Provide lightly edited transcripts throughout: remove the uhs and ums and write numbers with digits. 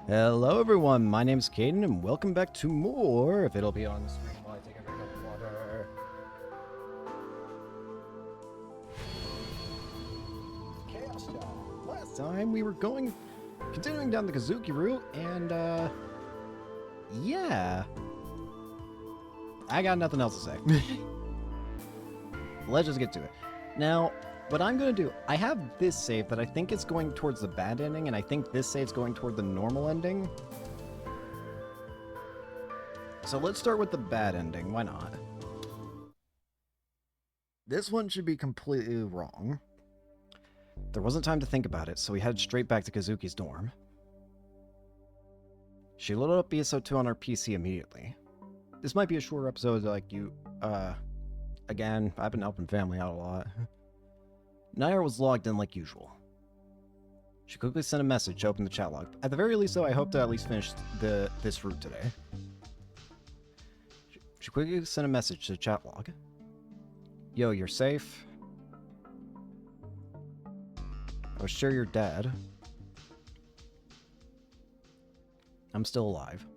Hello everyone, my name is Caden and welcome back to more, if it'll be on the screen while I take a drink of water. Chaos Child. Last time we were continuing down the Kazuki route and yeah. I got nothing else to say. Let's just get to it. Now, what I'm going to do, I have this save that I think is going towards the bad ending, and I think this save's going toward the normal ending. So let's start with the bad ending, why not? This one should be completely wrong. There wasn't time to think about it, so we headed straight back to Kazuki's dorm. She loaded up BSO2 on our PC immediately. This might be a shorter episode, like again, I've been helping family out a lot. Nair was logged in like usual. She quickly sent a message to open the chat log. At the very least, though, I hope to at least finish this route today. She quickly sent a message to the chat log. Yo, you're safe. I was sure you're dead. I'm still alive.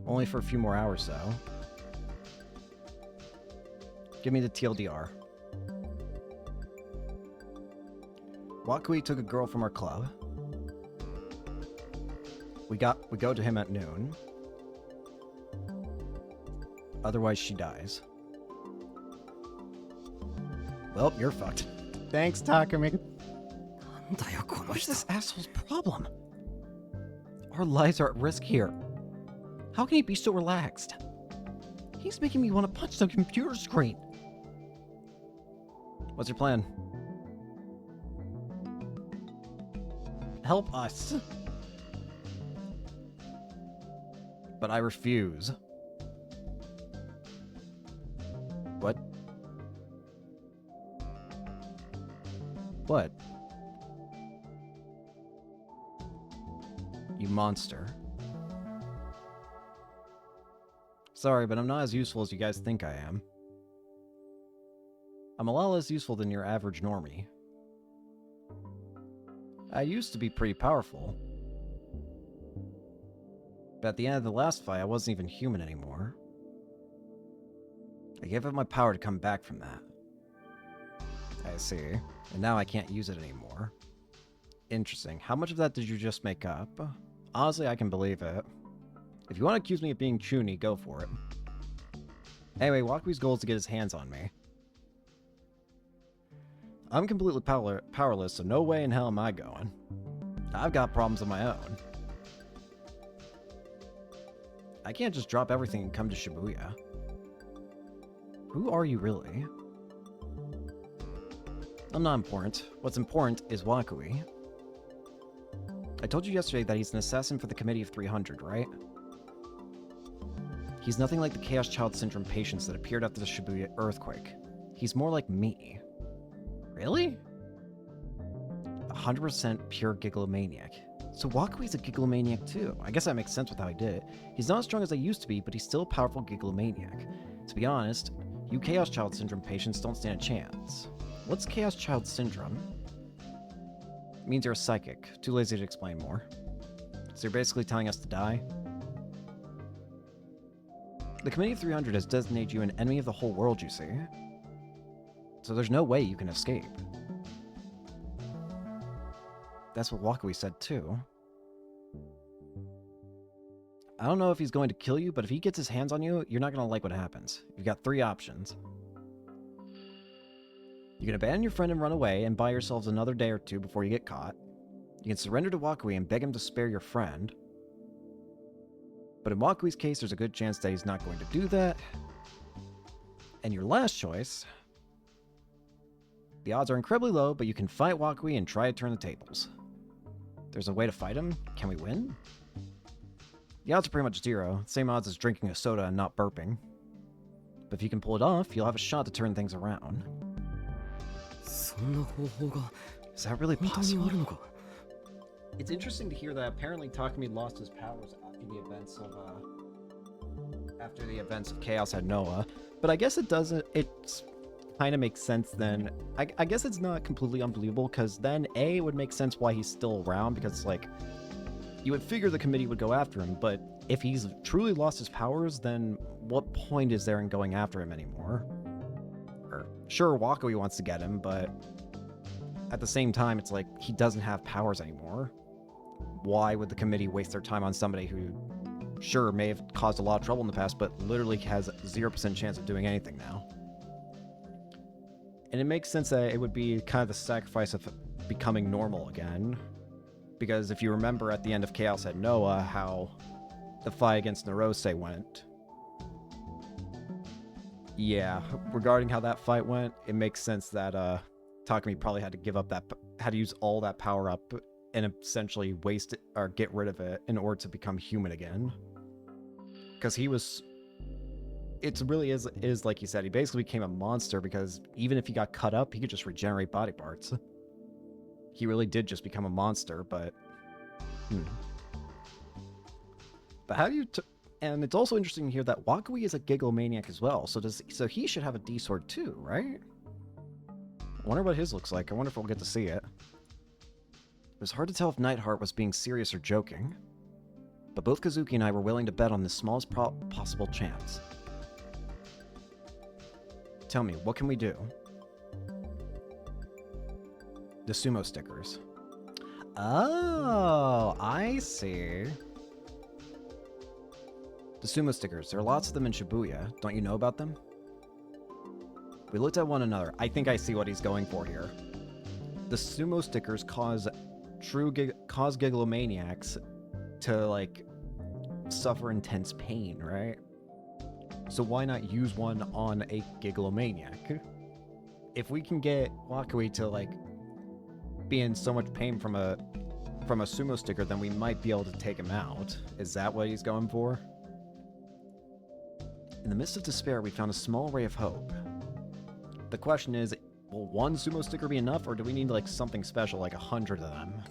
Only for a few more hours, though. Give me the TLDR. Wakui took a girl from our club. We go to him at noon. Otherwise, she dies. Well, you're fucked. Thanks, Takumi. What's this asshole's problem? Our lives are at risk here. How can he be so relaxed? He's making me want to punch the computer screen. What's your plan? Help us. But I refuse. What? What? You monster. Sorry, but I'm not as useful as you guys think I am. I'm a lot less useful than your average normie. I used to be pretty powerful. But at the end of the last fight, I wasn't even human anymore. I gave up my power to come back from that. I see. And now I can't use it anymore. Interesting. How much of that did you just make up? Honestly, I can believe it. If you want to accuse me of being Chuny, go for it. Anyway, Wakui's goal is to get his hands on me. I'm completely powerless, so no way in hell am I going. I've got problems of my own. I can't just drop everything and come to Shibuya. Who are you really? I'm not important. What's important is Wakui. I told you yesterday that he's an assassin for the Committee of 300, right? He's nothing like the Chaos Child Syndrome patients that appeared after the Shibuya earthquake. He's more like me. Really? 100% pure gigglomaniac. So Wakui's a gigglomaniac too. I guess that makes sense with how he did it. He's not as strong as I used to be, but he's still a powerful gigglomaniac. To be honest, you Chaos Child Syndrome patients don't stand a chance. What's Chaos Child Syndrome? It means you're a psychic. Too lazy to explain more. So you're basically telling us to die? The Committee of 300 has designated you an enemy of the whole world, you see. So there's no way you can escape. That's what Wakui said too. I don't know if he's going to kill you, but if he gets his hands on you, you're not going to like what happens. You've got three options. You can abandon your friend and run away and buy yourselves another day or two before you get caught. You can surrender to Wakui and beg him to spare your friend. But in Wakui's case, there's a good chance that he's not going to do that. And your last choice... The odds are incredibly low, but you can fight Wakui and try to turn the tables. There's a way to fight him. Can we win? The odds are pretty much zero. Same odds as drinking a soda and not burping. But if you can pull it off, you'll have a shot to turn things around. Is that really possible? It's interesting to hear that apparently Takumi lost his powers after the events of Chaos at Noah, but I guess it doesn't. It's kind of makes sense then. I guess it's not completely unbelievable, because then A, it would make sense why he's still around, because, like, you would figure the committee would go after him, but if he's truly lost his powers, then what point is there in going after him anymore? Or, sure, Wakui wants to get him, but at the same time, it's like, he doesn't have powers anymore. Why would the committee waste their time on somebody who, sure, may have caused a lot of trouble in the past, but literally has 0% chance of doing anything now? And it makes sense that it would be kind of the sacrifice of becoming normal again. Because if you remember at the end of Chaos at Noah, how the fight against Narose went. Yeah, regarding how that fight went, it makes sense that Takumi probably had to give up that, had to use all that power up and essentially waste it, or get rid of it in order to become human again. Because he was, it really is like you said, he basically became a monster, because even if he got cut up, he could just regenerate body parts. He really did just become a monster, but... But how do you... And it's also interesting to hear that Wakui is a Gigglomaniac as well, so he should have a D-Sword too, right? I wonder what his looks like. I wonder if we'll get to see it. It was hard to tell if Nightheart was being serious or joking, but both Kazuki and I were willing to bet on the smallest possible chance. Tell me, what can we do? The sumo stickers. Oh, I see. The sumo stickers. There are lots of them in Shibuya. Don't you know about them? We looked at one another. I think I see what he's going for here. The sumo stickers cause Gigglomaniacs to, like, suffer intense pain, right? So why not use one on a Gigglomaniac? If we can get Wakui to, like, be in so much pain from a sumo sticker, then we might be able to take him out. Is that what he's going for? In the midst of despair, we found a small ray of hope. The question is, will one sumo sticker be enough, or do we need, like, something special, like 100 of them?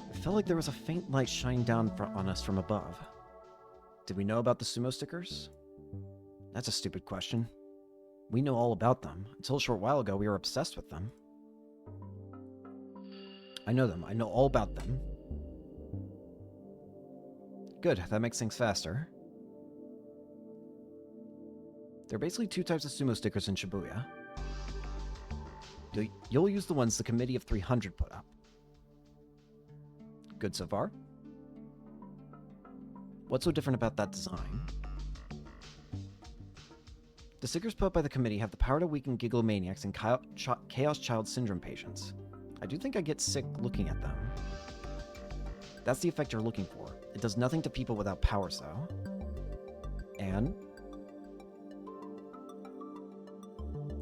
It felt like there was a faint light shining down on us from above. Did we know about the sumo stickers? That's a stupid question. We know all about them. Until a short while ago, we were obsessed with them. I know them. I know all about them. Good, that makes things faster. There are basically two types of sumo stickers in Shibuya. You'll use the ones the Committee of 300 put up. Good so far? What's so different about that design? The stickers put up by the committee have the power to weaken Gigglomaniacs and Chaos Child Syndrome patients. I do think I get sick looking at them. That's the effect you're looking for. It does nothing to people without powers, though. And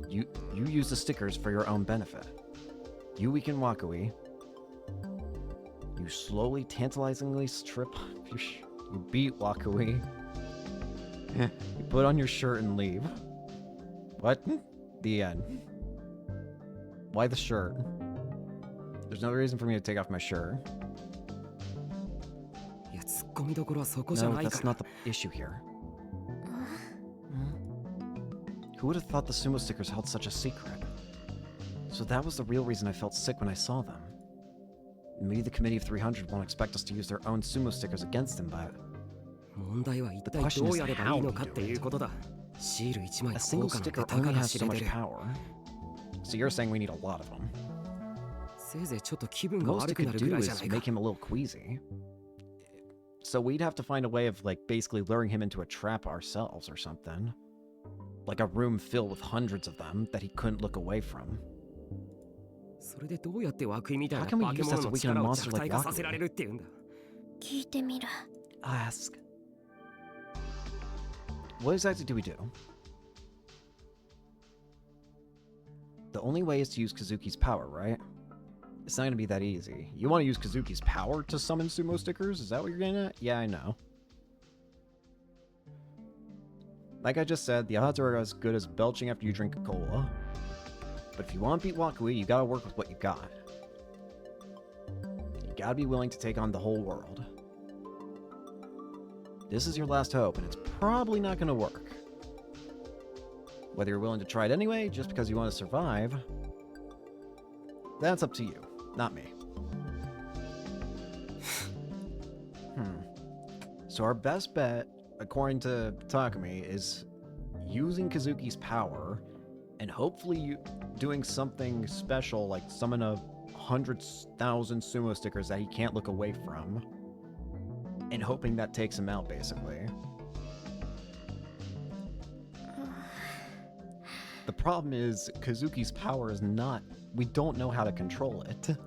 you use the stickers for your own benefit. You weaken Wakui. You slowly, tantalizingly strip... You beat Wakui. You put on your shirt and leave. What? The end. Why the shirt? There's no reason for me to take off my shirt. No, that's not the issue here. Who would have thought the sumo stickers held such a secret? So that was the real reason I felt sick when I saw them. Maybe the Committee of 300 won't expect us to use their own sumo stickers against them, but... The question is how we do it. A single sticker only has so much power. So you're saying we need a lot of them. The most it could do is make him a little queasy. So we'd have to find a way of, like, basically luring him into a trap ourselves or something. Like a room filled with hundreds of them that he couldn't look away from. How can we use that to weaken a monster like Wakui? Ask. What exactly do we do? The only way is to use Kazuki's power, right? It's not gonna be that easy. You want to use Kazuki's power to summon sumo stickers? Is that what you're getting at? Yeah, I know. Like I just said, the odds are as good as belching after you drink a cola. But if you want to beat Wakui, you gotta work with what you got. You gotta be willing to take on the whole world. This is your last hope, and it's probably not gonna work. Whether you're willing to try it anyway, just because you want to survive, that's up to you, not me. So our best bet, according to Takumi, is using Kazuki's power and hopefully doing something special like summon 100,000 sumo stickers that he can't look away from, and hoping that takes him out, basically. The problem is, Kazuki's power is not... We don't know how to control it.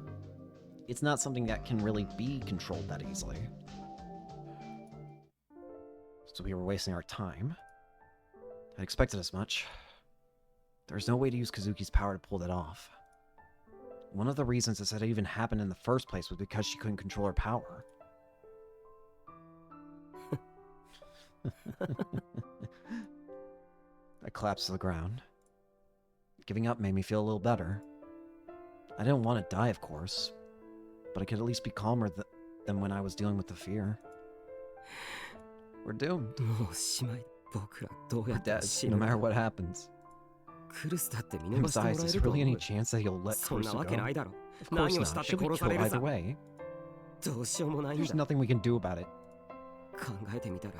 It's not something that can really be controlled that easily. So we were wasting our time. I expected as much. There's no way to use Kazuki's power to pull that off. One of the reasons this had even happened in the first place was because she couldn't control her power. I collapsed to the ground. Giving up made me feel a little better. I didn't want to die, of course, but I could at least be calmer than when I was dealing with the fear. We're doomed. We're dead, no matter what happens. Besides, is there really any chance that he'll let Kurusu go? Of course not. She'll be killed either way. There's nothing we can do about it.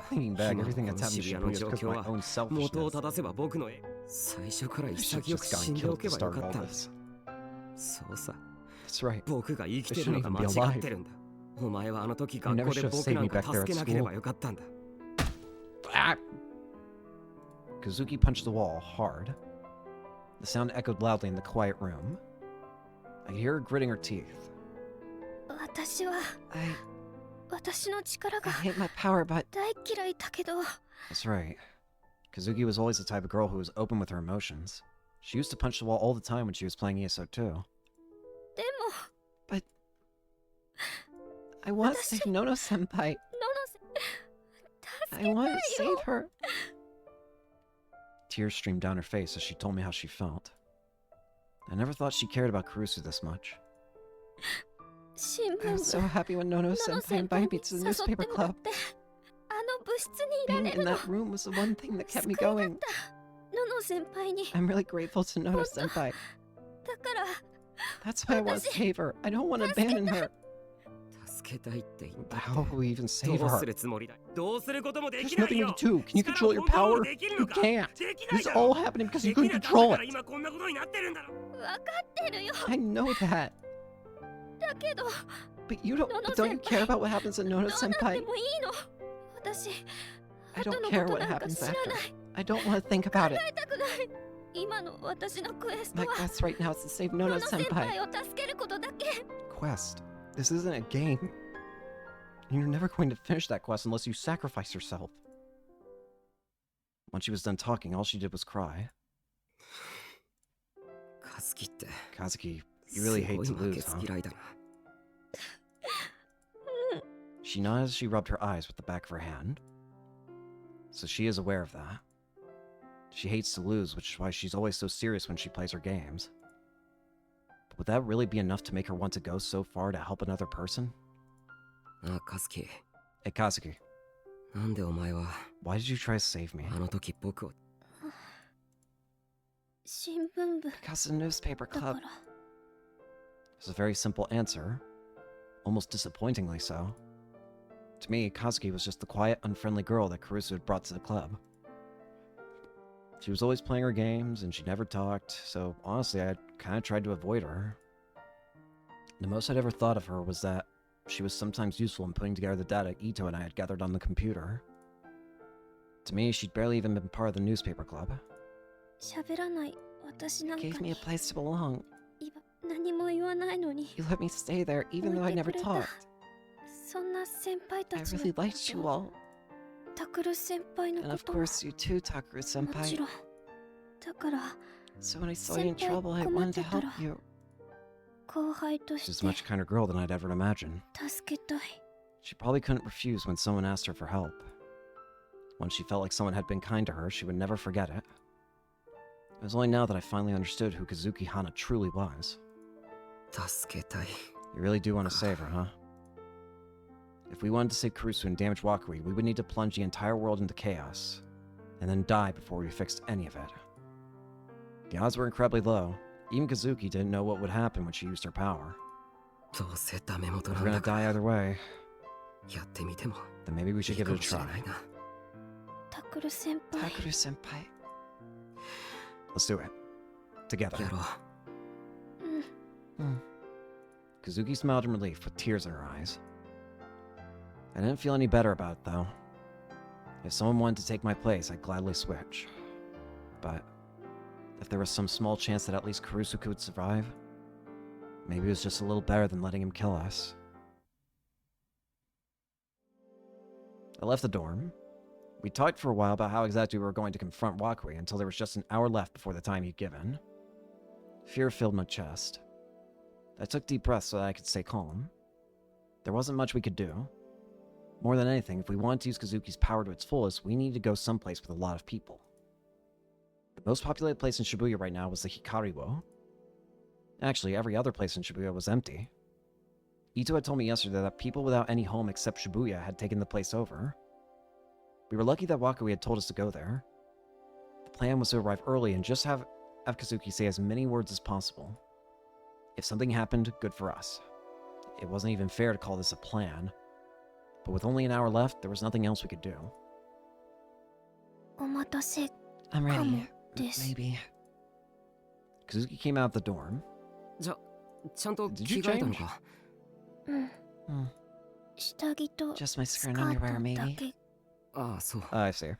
Thinking back, everything that's happened to Shibuya is because of my own selfishness. I should have just gotten killed at the start of all this. That's right. I shouldn't even be alive. You never should have saved me back there at school. Ah! Kazuki punched the wall hard. The sound echoed loudly in the quiet room. I could hear her gritting her teeth. I hate my power, but... That's right. Kazuki was always the type of girl who was open with her emotions. She used to punch the wall all the time when she was playing ESO too. But... I want to save Nono-senpai. I want to save her. Tears streamed down her face as she told me how she felt. I never thought she cared about Kurusu this much. I was so happy when Nono-senpai invited me to the newspaper club. Being in that room was the one thing that kept me going. I'm really grateful to Nono-senpai. That's why I want to save her. I don't want to abandon her. But how will we even save her? There's nothing you can do. Can you control your power? You can't. This is all happening because you couldn't control it. I know that. But you don't you care about what happens to Nono-senpai? I don't care what happens after. I don't want to think about it. My quest right now is to save Nono-senpai. Quest? This isn't a game. You're never going to finish that quest unless you sacrifice yourself. When she was done talking, all she did was cry. Kazuki, you really hate to lose, huh? She nodded as she rubbed her eyes with the back of her hand. So she is aware of that. She hates to lose, which is why she's always so serious when she plays her games. But would that really be enough to make her want to go so far to help another person? Hey, Kazuki. Why did you try to save me? Because of the newspaper club. It's a very simple answer. Almost disappointingly so. To me, Kazuki was just the quiet, unfriendly girl that Kurusu had brought to the club. She was always playing her games, and she never talked, so honestly, I kind of tried to avoid her. The most I'd ever thought of her was that she was sometimes useful in putting together the data Ito and I had gathered on the computer. To me, she'd barely even been part of the newspaper club. You gave me a place to belong. You let me stay there even though I never talked. I really liked you all. And of course you too, Takuru-senpai. So when I saw you in trouble, I wanted to help you. She's a much kinder girl than I'd ever imagined. She probably couldn't refuse when someone asked her for help. When she felt like someone had been kind to her, she would never forget it. It was only now that I finally understood who Kazuki Hana truly was. You really do want to save her, huh? If we wanted to save Kurusu and damage Wakui, we would need to plunge the entire world into chaos, and then die before we fixed any of it. The odds were incredibly low. Even Kazuki didn't know what would happen when she used her power. どうせダメ元 If な we're ん gonna だか die ら either way, やってみても then maybe we い should い give か it a もしれ try. ないな。タクル先輩 Takuru-senpai. Let's do it. Together. やろう。Kazuki smiled in relief with tears in her eyes. I didn't feel any better about it, though. If someone wanted to take my place, I'd gladly switch. But if there was some small chance that at least Kurusuke would survive, maybe it was just a little better than letting him kill us. I left the dorm. We talked for a while about how exactly we were going to confront Wakui until there was just an hour left before the time he'd given. Fear filled my chest. I took deep breaths so that I could stay calm. There wasn't much we could do. More than anything, if we wanted to use Kazuki's power to its fullest, we needed to go someplace with a lot of people. The most populated place in Shibuya right now was the Hikariwo. Actually, every other place in Shibuya was empty. Ito had told me yesterday that people without any home except Shibuya had taken the place over. We were lucky that Wakui had told us to go there. The plan was to arrive early and just have Kazuki say as many words as possible. If something happened, good for us. It wasn't even fair to call this a plan. But with only an hour left, there was nothing else we could do. お待たせ I'm かもです Maybe. Kazuki came out of the dorm. じゃ、ちゃんと Did 着 you 替えたの change? か。うん Hmm. 下着と Just my ス skirt カ and ー underwear, トだ maybe? け ああ、そう。 I see.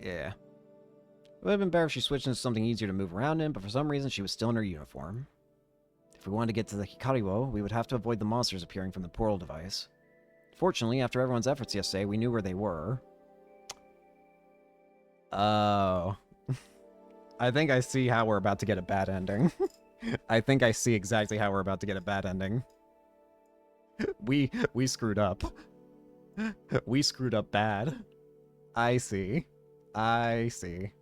Yeah. It would have been better if she switched into something easier to move around in, but for some reason she was still in her uniform. If we wanted to get to the Hikariwo, we would have to avoid the monsters appearing from the portal device. Fortunately, after everyone's efforts yesterday, we knew where they were. Oh. I think I see how we're about to get a bad ending. I think I see exactly how we're about to get a bad ending. We screwed up. We screwed up bad. I see. I see.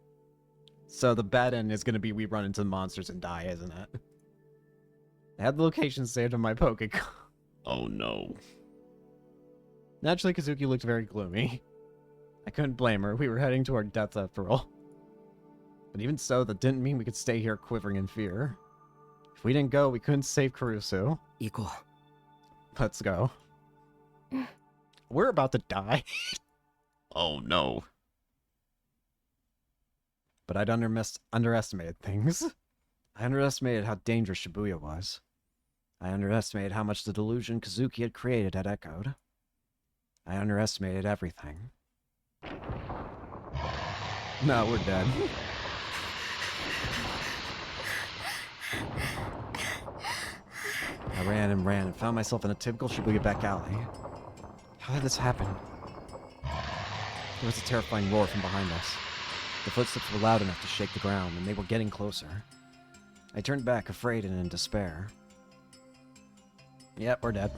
So the bad end is going to be we run into the monsters and die, isn't it? I had the location saved on my Pokécon. Oh no. Naturally, Kazuki looked very gloomy. I couldn't blame her. We were heading to our death after all. But even so, that didn't mean we could stay here quivering in fear. If we didn't go, we couldn't save Kurusu. 行こ Let's go. We're about to die. Oh no. But I'd underestimated things. I underestimated how dangerous Shibuya was. I underestimated how much the delusion Kazuki had created had echoed. I underestimated everything. No, we're dead. I ran and found myself in a typical Shibuya back alley. How did this happen? There was a terrifying roar from behind us. The footsteps were loud enough to shake the ground, and they were getting closer. I turned back, afraid and in despair. Yep, we're dead.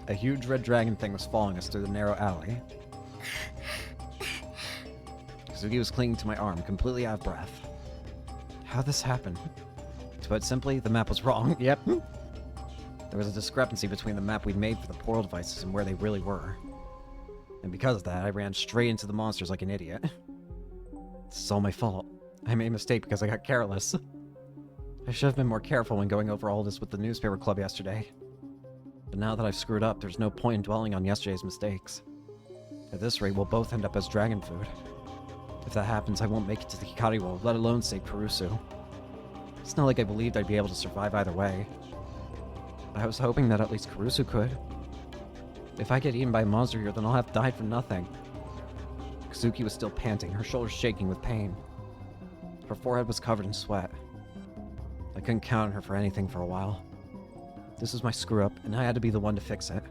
A huge red dragon thing was following us through the narrow alley. Kazuki was clinging to my arm, completely out of breath. How'd this happen? To put it simply, the map was wrong. Yep. There was a discrepancy between the map we'd made for the portal devices and where they really were. And because of that, I ran straight into the monsters like an idiot. This is all my fault. I made a mistake because I got careless. I should have been more careful when going over all this with the newspaper club yesterday. But now that I've screwed up, there's no point in dwelling on yesterday's mistakes. At this rate, we'll both end up as dragon food. If that happens, I won't make it to the Hikariwo, let alone save Kurusu. It's not like I believed I'd be able to survive either way. But I was hoping that at least Kurusu could. If I get eaten by a monster here, then I'll have died for nothing. Kazuki was still panting, her shoulders shaking with pain. Her forehead was covered in sweat. I couldn't count on her for anything for a while. This was my screw-up, and I had to be the one to fix it.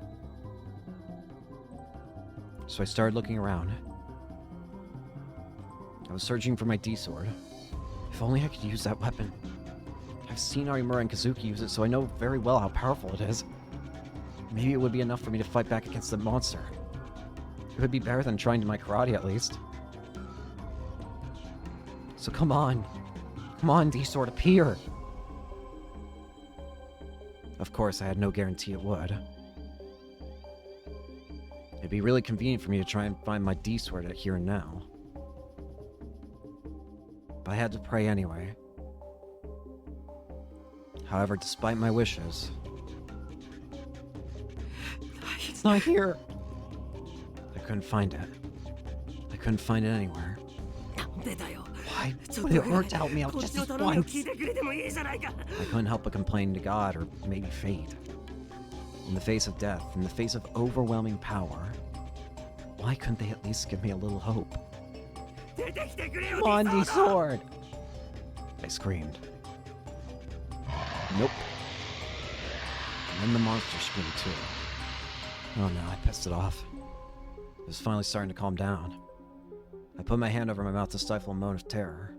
So I started looking around. I was searching for my D-sword. If only I could use that weapon. I've seen Arimura and Kazuki use it, so I know very well how powerful it is. Maybe it would be enough for me to fight back against the monster. It would be better than trying to my karate, at least. So come on. Come on, D-sword, appear! Of course, I had no guarantee it would. It'd be really convenient for me to try and find my D-sword at here and now. but I had to pray anyway. However, despite my wishes, it's not here. I couldn't find it. I couldn't find it anywhere. なんでだよ。 Why ちょっ would と it hurt to help me out こっ just ちの this 頼みを once? 聞いてくれてもいいじゃないか。 I couldn't help but complain to God or maybe fate. In the face of death, in the face of overwhelming power, why couldn't they at least give me a little hope? 出てきてくれよ。 Come on, ディソー D-Sword! ド I screamed. Nope. And then the monster screamed too. Oh no, I pissed it off. It was finally starting to calm down. I put my hand over my mouth to stifle a moan of terror.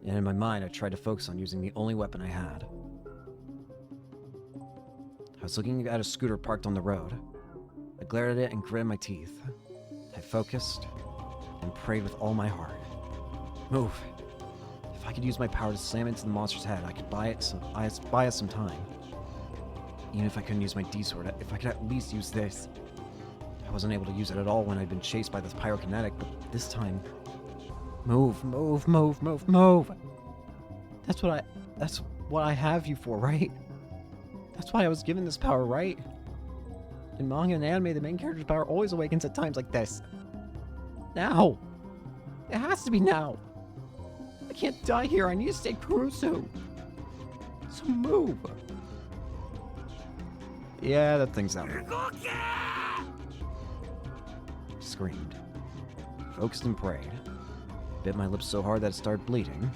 And in my mind, I tried to focus on using the only weapon I had. I was looking at a scooter parked on the road. I glared at it and gritted my teeth. I focused and prayed with all my heart. Move. If I could use my power to slam into the monster's head, I could buy us some time. Even if I couldn't use my D-Sword, if I could at least use this. I wasn't able to use it at all when I'd been chased by the pyrokinetic, but this time... Move, move, move, move, move! That's what I have you for, right? That's why I was given this power, right? In manga and anime, the main character's power always awakens at times like this. Now! It has to be now! I can't die here, I need to stay Kurusu! So move! Yeah, that thing's out. 動け Screamed. Focused and prayed. Bit my lips so hard that it started bleeding.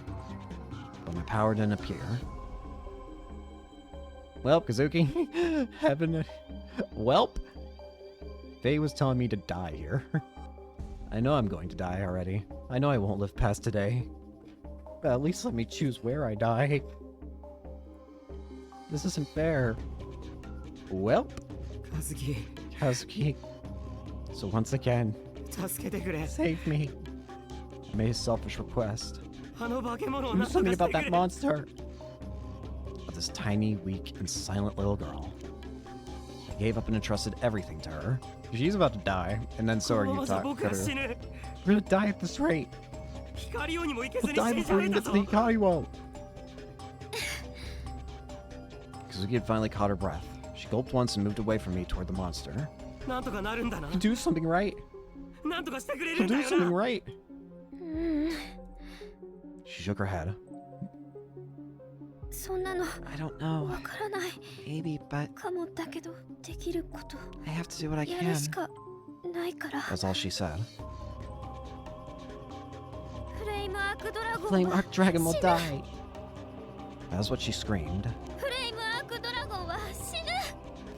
But my power didn't appear. Welp, Kazuki. Heaven. Welp. Faye was telling me to die here. I know I'm going to die already. I know I won't live past today. But at least let me choose where I die. This isn't fair. Welp. カズキ Kazuki. So once again, 助けてくれ save me. I made a selfish request. あの化け物を Do 何とか something して about く that れ monster. But this tiny, weak, and silent little girl. I gave up and entrusted everything to her. She's about to die, and then so are この you, ままじゃ僕は死 Karu. ぬ We're gonna die at this rate. 光王にも行けず We'll に die 死んじゃ before う we ん can だ get to ぞ the Ikariwo. Kazuki had finally caught her breath. She gulped once and moved away from me toward the monster. なんとかなるんだな He'll do something right. なんとかしてくれ He'll るんだ do よ something な right. うん She shook her head. そんなの I don't know. わからない Maybe, but かもだけどできること I have to do what I や can. るしかないから That's all she said. フレイムアークドラゴン Flame は Arc Dragon will 死ぬ die. That's what she screamed. フレイムアークドラゴンは死ぬ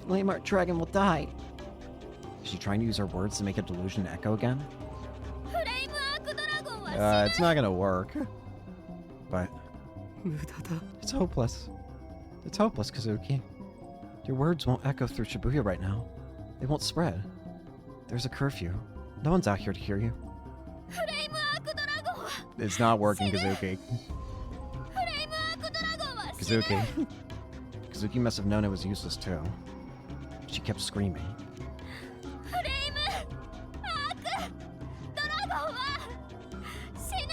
Flame Arc Dragon will die. Is she trying to use her words to make a delusion echo again? フレイムアークドラゴンは死ぬ It's not gonna work. But 無駄だ it's hopeless. It's hopeless, Kazuki. Your words won't echo through Shibuya right now. They won't spread. There's a curfew. No one's out here to hear you. フレイムアークドラゴンは It's not working, Kazuki. フレイムアークドラゴンは死ぬ Kazuki. Kazuki must have known it was useless too. She kept screaming. フレイムアークドラゴンは死ぬ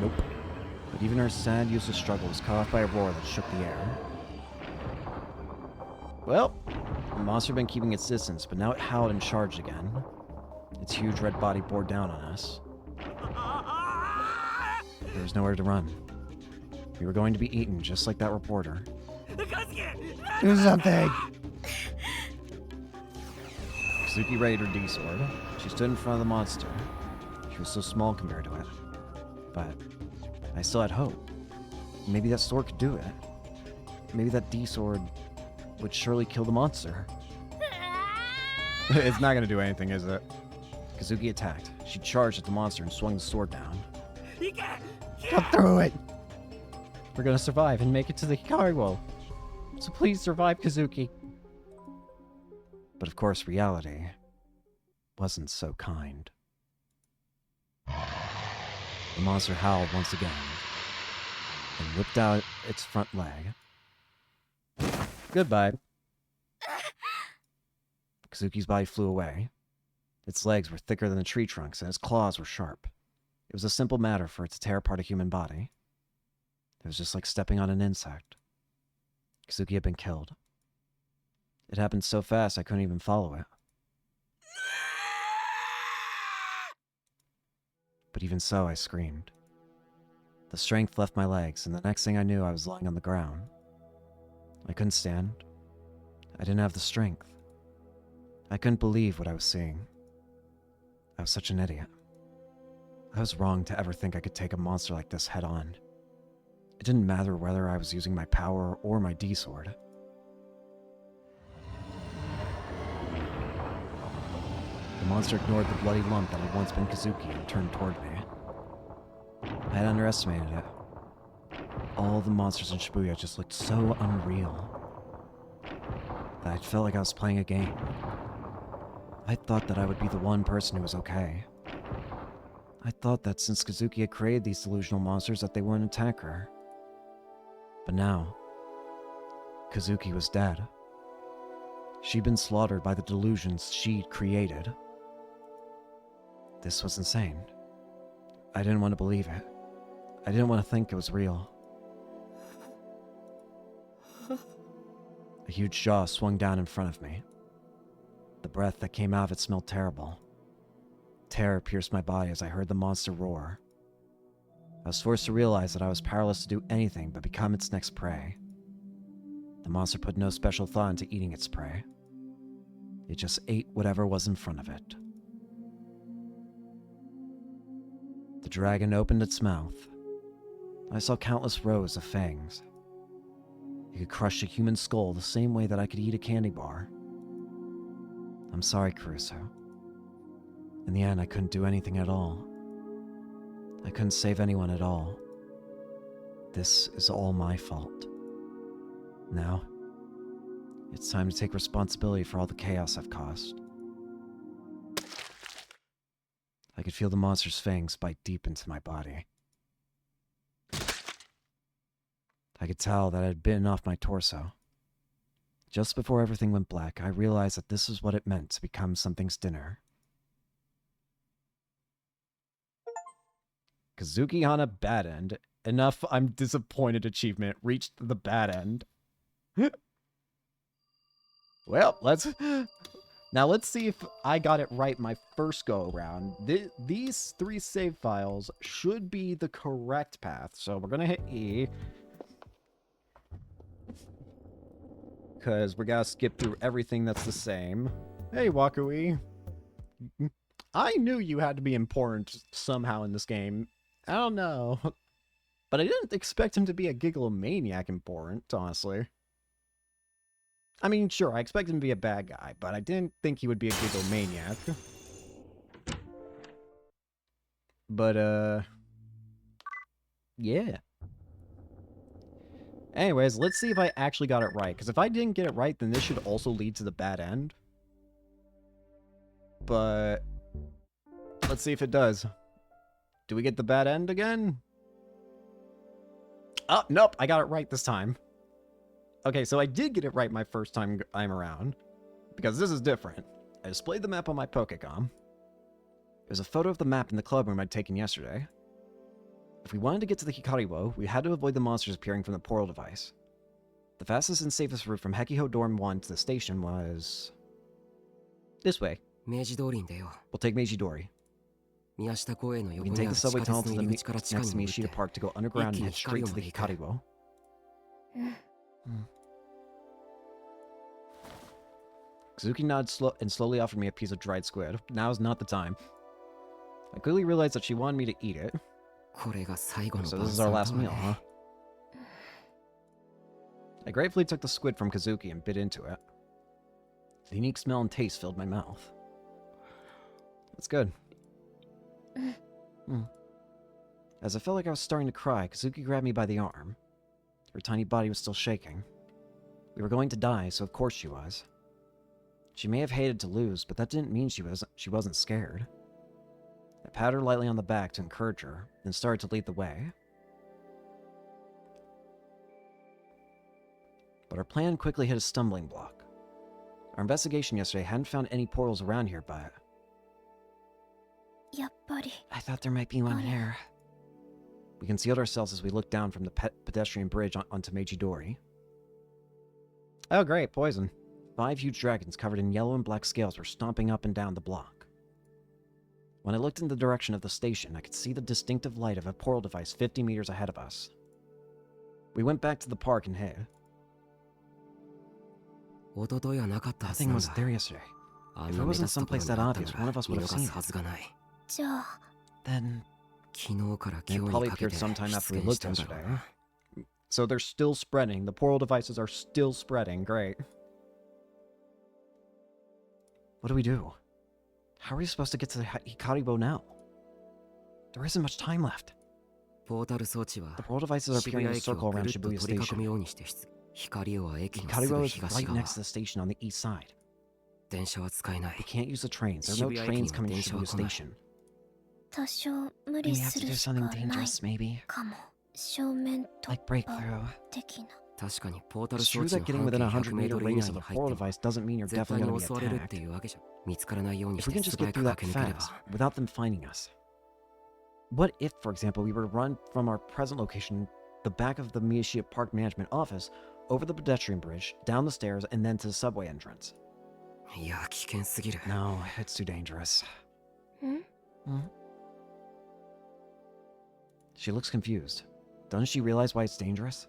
Nope. But even her sad, useless struggle was cut off by a roar that shook the air. Well, the monster had been keeping its distance, but now it howled and charged again. Its huge red body bore down on us. There was nowhere to run. We were going to be eaten, just like that reporter. カズキ Do something! Kazuki readied her D-sword. She stood in front of the monster. She was so small compared to it. But I still had hope. Maybe that sword could do it. Maybe that D-sword would surely kill the monster. It's not gonna do anything, is it? Kazuki attacked. She charged at the monster and swung the sword down. 行け Cut through it! We're gonna survive and make it to the Hikariwo. So please survive, Kazuki. But of course, reality wasn't so kind. The monster howled once again and whipped out its front leg. Goodbye. Kazuki's body flew away. Its legs were thicker than the tree trunks, and its claws were sharp. It was a simple matter for it to tear apart a human body. It was just like stepping on an insect. Kazuki had been killed. It happened so fast I couldn't even follow it. But even so, I screamed. The strength left my legs, and the next thing I knew, I was lying on the ground. I couldn't stand. I didn't have the strength. I couldn't believe what I was seeing. I was such an idiot. I was wrong to ever think I could take a monster like this head on. It didn't matter whether I was using my power or my D-sword. The monster ignored the bloody lump that had once been Kazuki and turned toward me. I had underestimated it. All the monsters in Shibuya just looked so unreal that I felt like I was playing a game. I thought that I would be the one person who was okay. I thought that since Kazuki had created these delusional monsters that they wouldn't attack her. But now, Kazuki was dead. She'd been slaughtered by the delusions she'd created. This was insane. I didn't want to believe it. I didn't want to think it was real. A huge jaw swung down in front of me. The breath that came out of it smelled terrible. Terror pierced my body as I heard the monster roar. I was forced to realize that I was powerless to do anything but become its next prey. The monster put no special thought into eating its prey. It just ate whatever was in front of it. The dragon opened its mouth. I saw countless rows of fangs. It could crush a human skull the same way that I could eat a candy bar. I'm sorry, Caruso. In the end, I couldn't do anything at all. I couldn't save anyone at all. This is all my fault. Now, it's time to take responsibility for all the chaos I've caused. I could feel the monster's fangs bite deep into my body. I could tell that it had bitten off my torso. Just before everything went black, I realized that this is what it meant to become something's dinner. Kazuki on a bad end. Enough, I'm disappointed achievement. Reached the bad end. Well, now let's see if I got it right my first go around. These 3 save files should be the correct path. So we're gonna hit E. Because we gotta skip through everything that's the same. Hey, Wakui. I knew you had to be important somehow in this game. I don't know. But I didn't expect him to be a gigglomaniac important, honestly. I mean, sure, I expect him to be a bad guy, but I didn't think he would be a gigglomaniac. But, yeah. Anyways, let's see if I actually got it right, because if I didn't get it right, then this should also lead to the bad end. But let's see if it does. Do we get the bad end again? Oh, nope, I got it right this time. Okay, so I did get it right my first time I'm around, because this is different. I displayed the map on my Pokecom. There's a photo of the map in the club room I'd taken yesterday. If we wanted to get to the Hikariwo, we had to avoid the monsters appearing from the portal device. The fastest and safest route from Hekiho Dorm 1 to the station was this way. We'll take Meijidori. We can take the subway tunnel to the next to Miyashita Park to go underground and head straight to the Hikariwo. Kazuki nodded and slowly offered me a piece of dried squid. Now is not the time. I quickly realized that she wanted me to eat it. So this is our last meal, huh? I gratefully took the squid from Kazuki and bit into it. The unique smell and taste filled my mouth. That's good. As I felt like I was starting to cry, Kazuki grabbed me by the arm. Her tiny body was still shaking. We were going to die, so of course she was. She may have hated to lose, but that didn't mean she wasn't scared. I patted her lightly on the back to encourage her, then started to lead the way. But our plan quickly hit a stumbling block. Our investigation yesterday hadn't found any portals around here, but やっぱり I thought there might be one here. We concealed ourselves as we looked down from the pedestrian bridge onto Meiji-dori. Oh great, poison. 5 huge dragons covered in yellow and black scales were stomping up and down the block. When I looked in the direction of the station, I could see the distinctive light of a portal device 50 meters ahead of us. We went back to the park and hid. Nothing was there yesterday. If it wasn't someplace that obvious, one of us would have seen it. じゃあ Then it probably appeared sometime after we looked yesterday. So they're still spreading. The portal devices are still spreading. Great. What do we do? How are we supposed to get to the Hikaribo now? There isn't much time left. The portal devices are appearing in a circle around Shibuya Station. Hikaribo is right next to the station on the east side. We can't use the trains. There are no trains coming to Shibuya Station. 多少無 We 理 have す to る do しか something ない dangerous, maybe. かも正面突 Like 破 breakthrough. 的な It's true that getting within a 100-meter radius of a portal device doesn't mean you're definitely going to be attacked. If we can just get through that fast, without them finding us. What if, for example, we were to run from our present location, the back of the Miyashita Park Management Office, over the pedestrian bridge, down the stairs, and then to the subway entrance? No, it's too dangerous. ん She looks confused. Doesn't she realize why it's dangerous?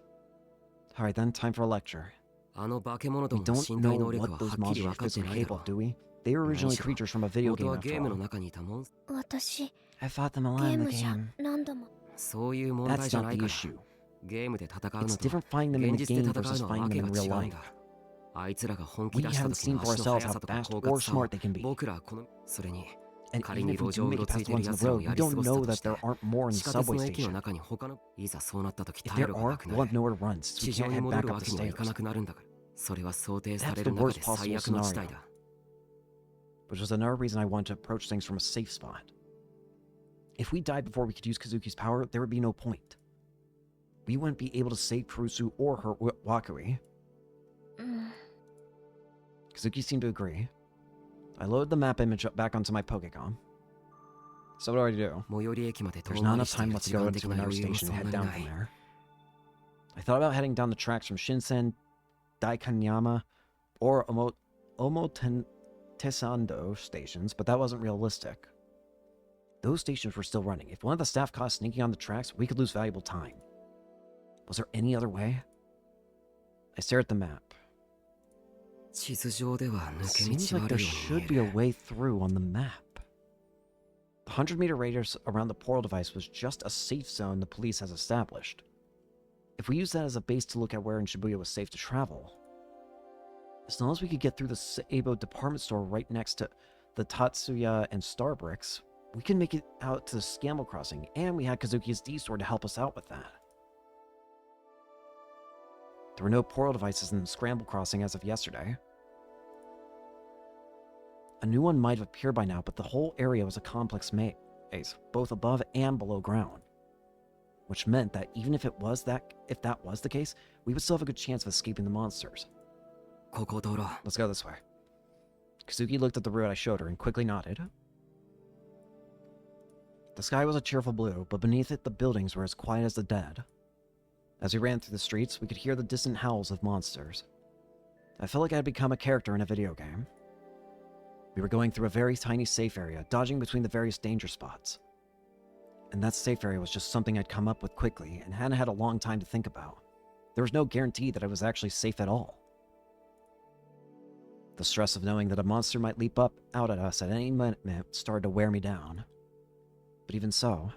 Alright then, time for a lecture. We don't know what those monsters are physically capable of, do we? They were originally creatures from a video game after all. 私 I fought them a ゲ lot ー in ム the じゃ game. 何度も That's not the issue. It's different finding them in the game versus finding them in real life. We haven't seen for ourselves how fast or smart they can be. And even if we do make it past the ones on the road, we don't know that there aren't more in the subway station. If there are, we'll have nowhere to run, since we can't head back up the stairs. That's the worst possible scenario. Which was another reason I wanted to approach things from a safe spot. If we died before we could use Kazuki's power, there would be no point. We wouldn't be able to save Kurusu or her Wakui. うん Kazuki seemed to agree. I loaded the map image back onto my Pokecom. So what do? There's not enough time left to go into another station and head down from there. I thought about heading down the tracks from Shinsen, Daikanyama, or Omotesando stations, but that wasn't realistic. Those stations were still running. If one of the staff caught us sneaking on the tracks, we could lose valuable time. Was there any other way? I stared at the map. Seems like there should be a way through on the map. The 100-meter radius around the portal device was just a safe zone the police has established. If we use that as a base to look at where in Shibuya was safe to travel, as long as we could get through the Seibo department store right next to the Tatsuya and Starbricks, we can make it out to the Scamble Crossing, and we had Kazuki's D-Sword to help us out with that. There were no portal devices in the Scramble Crossing as of yesterday. A new one might have appeared by now, but the whole area was a complex maze, both above and below ground. Which meant that even if that was the case, we would still have a good chance of escaping the monsters. Let's go this way. Kazuki looked at the route I showed her and quickly nodded. The sky was a cheerful blue, but beneath it the buildings were as quiet as the dead. As we ran through the streets, we could hear the distant howls of monsters. I felt like I had become a character in a video game. We were going through a very tiny safe area, dodging between the various danger spots. And that safe area was just something I'd come up with quickly and hadn't had a long time to think about. There was no guarantee that I was actually safe at all. The stress of knowing that a monster might leap out at us at any minute started to wear me down. But even so,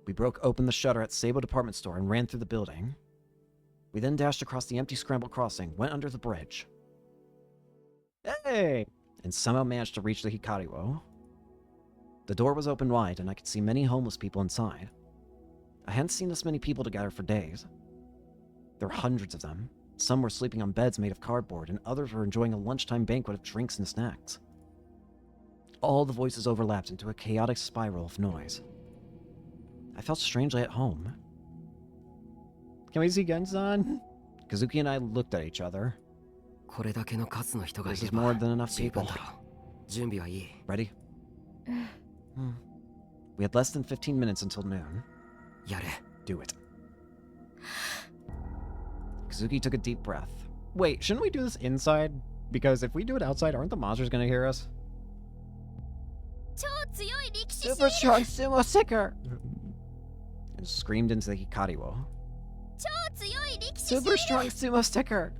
we broke open the shutter at Seibo Department Store and ran through the building. We then dashed across the empty Scramble Crossing, went under the bridge. Hey! And somehow managed to reach the Hikariwo. The door was open wide, and I could see many homeless people inside. I hadn't seen this many people together for days. There were hundreds of them. Some were sleeping on beds made of cardboard, and others were enjoying a lunchtime banquet of drinks and snacks. All the voices overlapped into a chaotic spiral of noise. I felt strangely at home. Can we see Gensan? Kazuki and I looked at each other. This is more than enough people. Ready? We had less than 15 minutes until noon. やれ。 Do it. Kazuki took a deep breath. Wait, shouldn't we do this inside? Because if we do it outside, aren't the monsters gonna hear us? 超強い力士 Super strong sumo sticker! And screamed into the Hikari wo. 超強い力士 Super strong sumo sticker!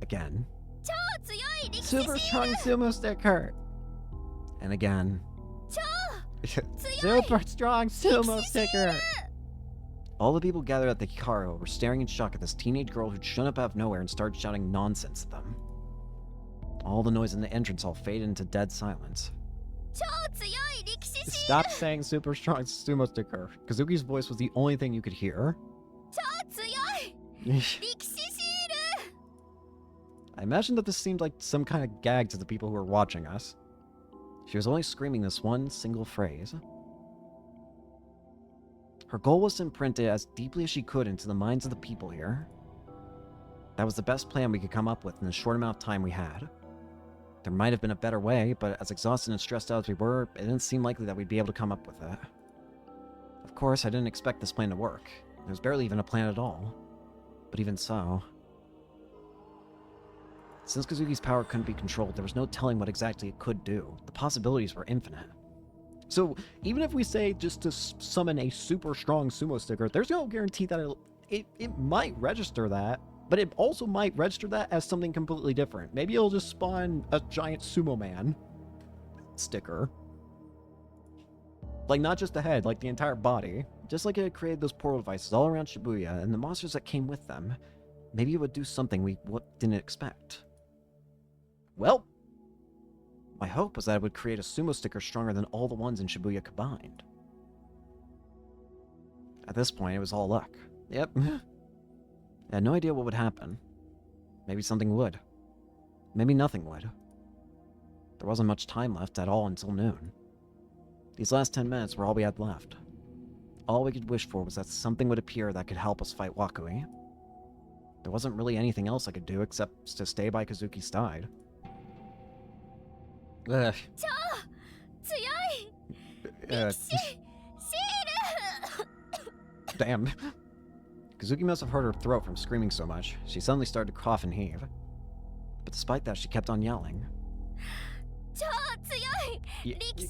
Again. 超強い力士 Super strong sumo sticker! And again. 超 Super strong sumo sticker! All the people gathered at the Hikaru were staring in shock at this teenage girl who'd shown up out of nowhere and started shouting nonsense at them. All the noise in the entrance hall faded into dead silence. 超強い力士 Stop saying super strong sumo sticker. Kazuki's voice was the only thing you could hear. 超強い力士シール I imagine that this seemed like some kind of gag to the people who were watching us. She was only screaming this one single phrase. Her goal was to imprint it as deeply as she could into the minds of the people here. That was the best plan we could come up with in the short amount of time we had. There might have been a better way, but as exhausted and stressed out as we were, it didn't seem likely that we'd be able to come up with it. Of course, I didn't expect this plan to work. There was barely even a plan at all. But even so... Since Kazuki's power couldn't be controlled, there was no telling what exactly it could do. The possibilities were infinite. So, even if we say just to summon a super strong sumo sticker, there's no guarantee that it might register that, but it also might register that as something completely different. Maybe it'll just spawn a giant sumo man sticker. Like, not just the head, like the entire body. Just like it created those portal devices all around Shibuya and the monsters that came with them. Maybe it would do something we didn't expect. Well, my hope was that it would create a sumo sticker stronger than all the ones in Shibuya combined. At this point, it was all luck. Yep. I had no idea what would happen. Maybe something would. Maybe nothing would. There wasn't much time left at all until noon. These last 10 minutes were all we had left. All we could wish for was that something would appear that could help us fight Wakui. There wasn't really anything else I could do except to stay by Kazuki's side. Ugh. 超強い力士シール Damn. Kazuki must have hurt her throat from screaming so much. She suddenly started to cough and heave. But despite that, she kept on yelling. 超強い Y- 力士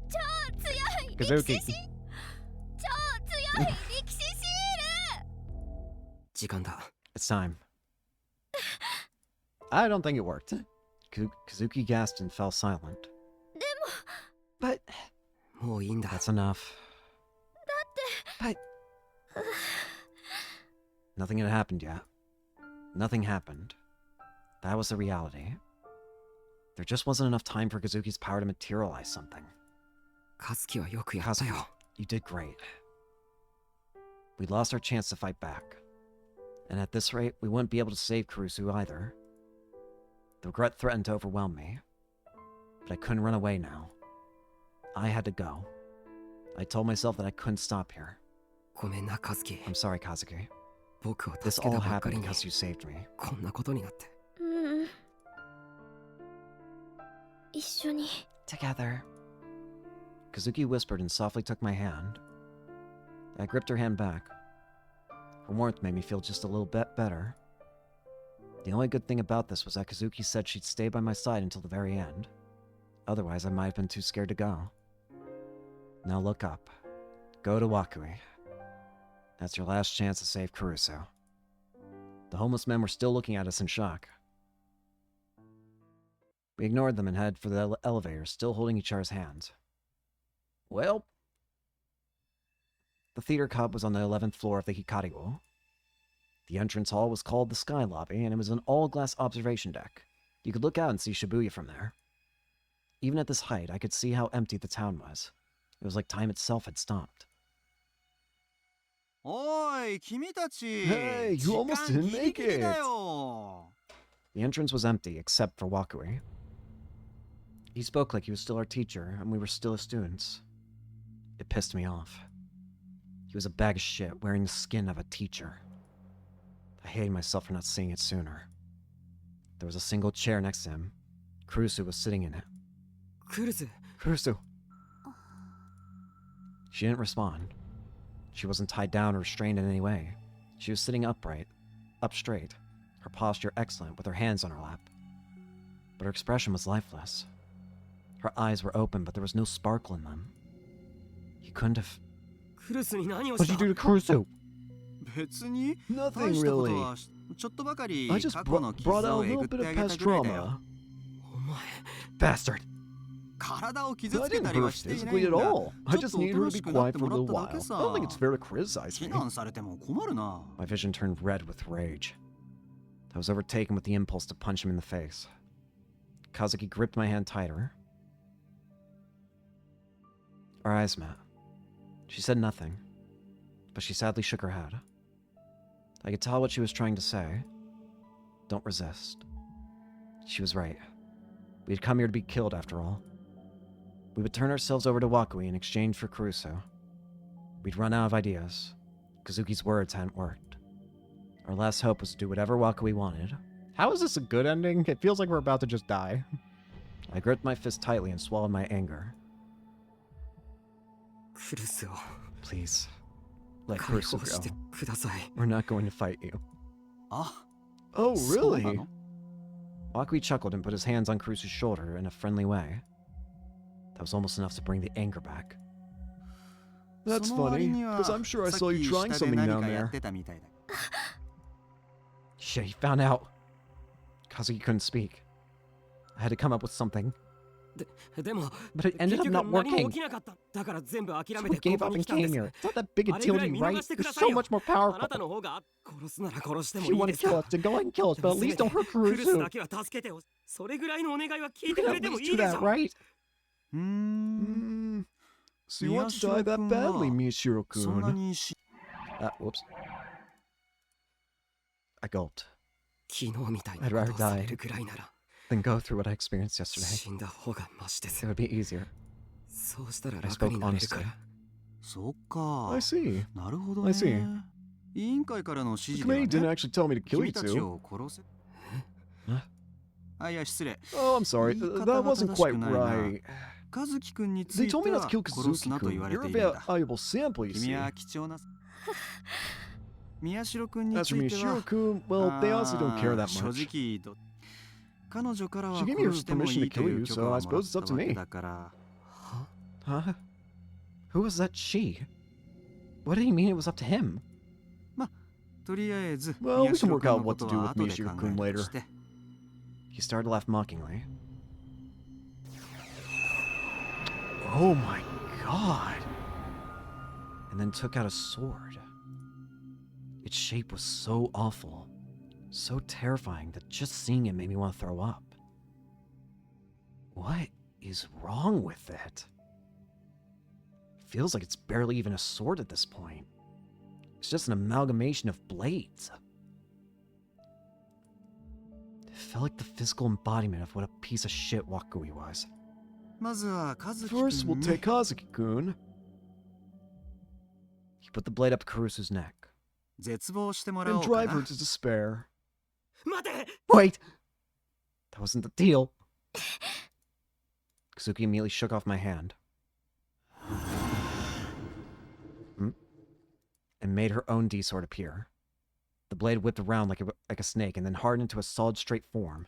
超強い Kazuki. 超強い力士シール時間だ。 It's time. I don't think it worked. Kazuki gasped and fell silent. で But もういいんだ。 that's enough. But nothing had happened yet. Nothing happened. That was the reality. There just wasn't enough time for Kazuki's power to materialize something. カズキはよくやったよ。 You did great. We lost our chance to fight back. And at this rate, we wouldn't be able to save Kurusu either. The regret threatened to overwhelm me. But I couldn't run away now. I had to go. I told myself that I couldn't stop here. ごめんな、カズキ。 I'm sorry, Kazuki. 僕を This 助け all たばっか happened りに because you saved me. こんなことになって。うん一緒に Together. Kazuki whispered and softly took my hand. I gripped her hand back. Her warmth made me feel just a little bit better. The only good thing about this was that Kazuki said she'd stay by my side until the very end. Otherwise, I might have been too scared to go. Now look up. Go to Wakui. That's your last chance to save Kurusu. The homeless men were still looking at us in shock. We ignored them and headed for the elevator, still holding each other's hands. Well... The theater club was on the 11th floor of the Hikari-wo. The entrance hall was called the Sky Lobby, and it was an all-glass observation deck. You could look out and see Shibuya from there. Even at this height, I could see how empty the town was. It was like time itself had stopped. おい、君たち。 Hey, you almost didn't make it. 時間ギリギリだよ。 The entrance was empty, except for Wakui. He spoke like he was still our teacher, and we were still his students. It pissed me off. He was a bag of shit, wearing the skin of a teacher. I hated myself for not seeing it sooner. There was a single chair next to him. Kurusu was sitting in it. クルス Kurusu. She didn't respond. She wasn't tied down or restrained in any way. She was sitting upright, up straight, her posture excellent with her hands on her lap. But her expression was lifeless. Her eyes were open, but there was no sparkle in them. He couldn't have... クルスに何を What'd し you た do to Kurusu? 別に Nothing 大したこと really. はちょっとばかり I just 過去の brought 傷 out を a え little ぐって bit あ of げ past たぐらいだよ trauma. お前 Bastard. 体を傷 I つけ didn't た hurt りは her していない physically ん at だ all. I ちょっ just とお need と her な to be しくなっ quiet て for も a らっ little ただ while. けさ I don't think it's fair to criticize 非 me. 難されても困るな My vision turned red with rage. I was overtaken with the impulse to punch him in the face. Kazuki gripped my hand tighter. Our eyes met. She said nothing, but she sadly shook her head. I could tell what she was trying to say. Don't resist. She was right. We had come here to be killed, after all. We would turn ourselves over to Wakui in exchange for Kurusu. We'd run out of ideas. Kazuki's words hadn't worked. Our last hope was to do whatever Wakui wanted. How is this a good ending? It feels like we're about to just die. I gripped my fist tightly and swallowed my anger. クルスを Please, let 解 Kurusu 放して go. ください We're not going to fight you. あ Oh, そうな really? の Wakui chuckled and put his hands on Kurusu's shoulder in a friendly way. That was almost enough to bring the anger back. That's その割 funny, には because I'm sure I さっ saw き you trying 下で something 何 down かや there. ってたみたいだ Shit, he found out. Kazuki couldn't speak. I had to come up with something, でも but it ended 結 up 局 not 何も working. 起きなかっただから全部諦 So め we て gave ここ up に and 来たんで came す here. It's not that big a あれ deal ぐ to らい be 見 right. 逃してく You're ださい so よ much more あなた powerful. の方が殺すなら殺して If も you いい want で to すか kill us, then go ahead and kill us, で but も at せめ least て don't hurt クルス Kurusu. だけは助けてほしいそれぐらいのお願いは聞い You て can く at れても least いい do でし that, ょ right? うーん So you want to die that badly, そんな Mishiro-kun? にし Whoops. I gulped. 昨日みたいな I'd こ rather とをされるぐらいなら Then go through what I experienced yesterday. 死んだ方がマシです It would be easier. そうしたら I 楽 spoke になれるか honestly. らそっか I see. なるほど I ね see. 委員会からの指 The 示では committee didn't ね actually tell me to kill you 君たち two. を殺せ Huh? あいや失礼 Oh, I'm sorry. 言い方 That が wasn't 正し quite くないな right. 和樹くんにつ They いて told me not は to kill 殺すなと Kazuki-kun. 言われ You're て a いるん very だ valuable sample, you 君 see. は貴重な宮代くんに As つ for いては Mishiro-kun, well, they honestly don't care that 正 much. 直彼女からは She gave me her 殺してもい permission to いと kill いう you, 許 so 可を I もら suppose っ it's た up to わけ me. だから Huh? Who was that she? What did he mean it was up to him? とりあえず Well, we 宮 can 代 work くん out のこ what と to do は with 後で考 Mishiro-kun える later. として He started to laugh mockingly. Oh my god! And then took out a sword. Its shape was so awful, so terrifying that just seeing it made me want to throw up. What is wrong with it? Feels like it's barely even a sword at this point. It's just an amalgamation of blades. It felt like the physical embodiment of what a piece of shit Wakui was. まずは和樹く First, ん we'll ね take Kazuki-kun. He put the blade up Kurusu's neck 絶望してもら and おうか drive な her to despair. 待て Wait! That wasn't the deal. Kazuki immediately shook off my hand. And made her own D-sword appear. The blade whipped around like a snake and then hardened into a solid straight form.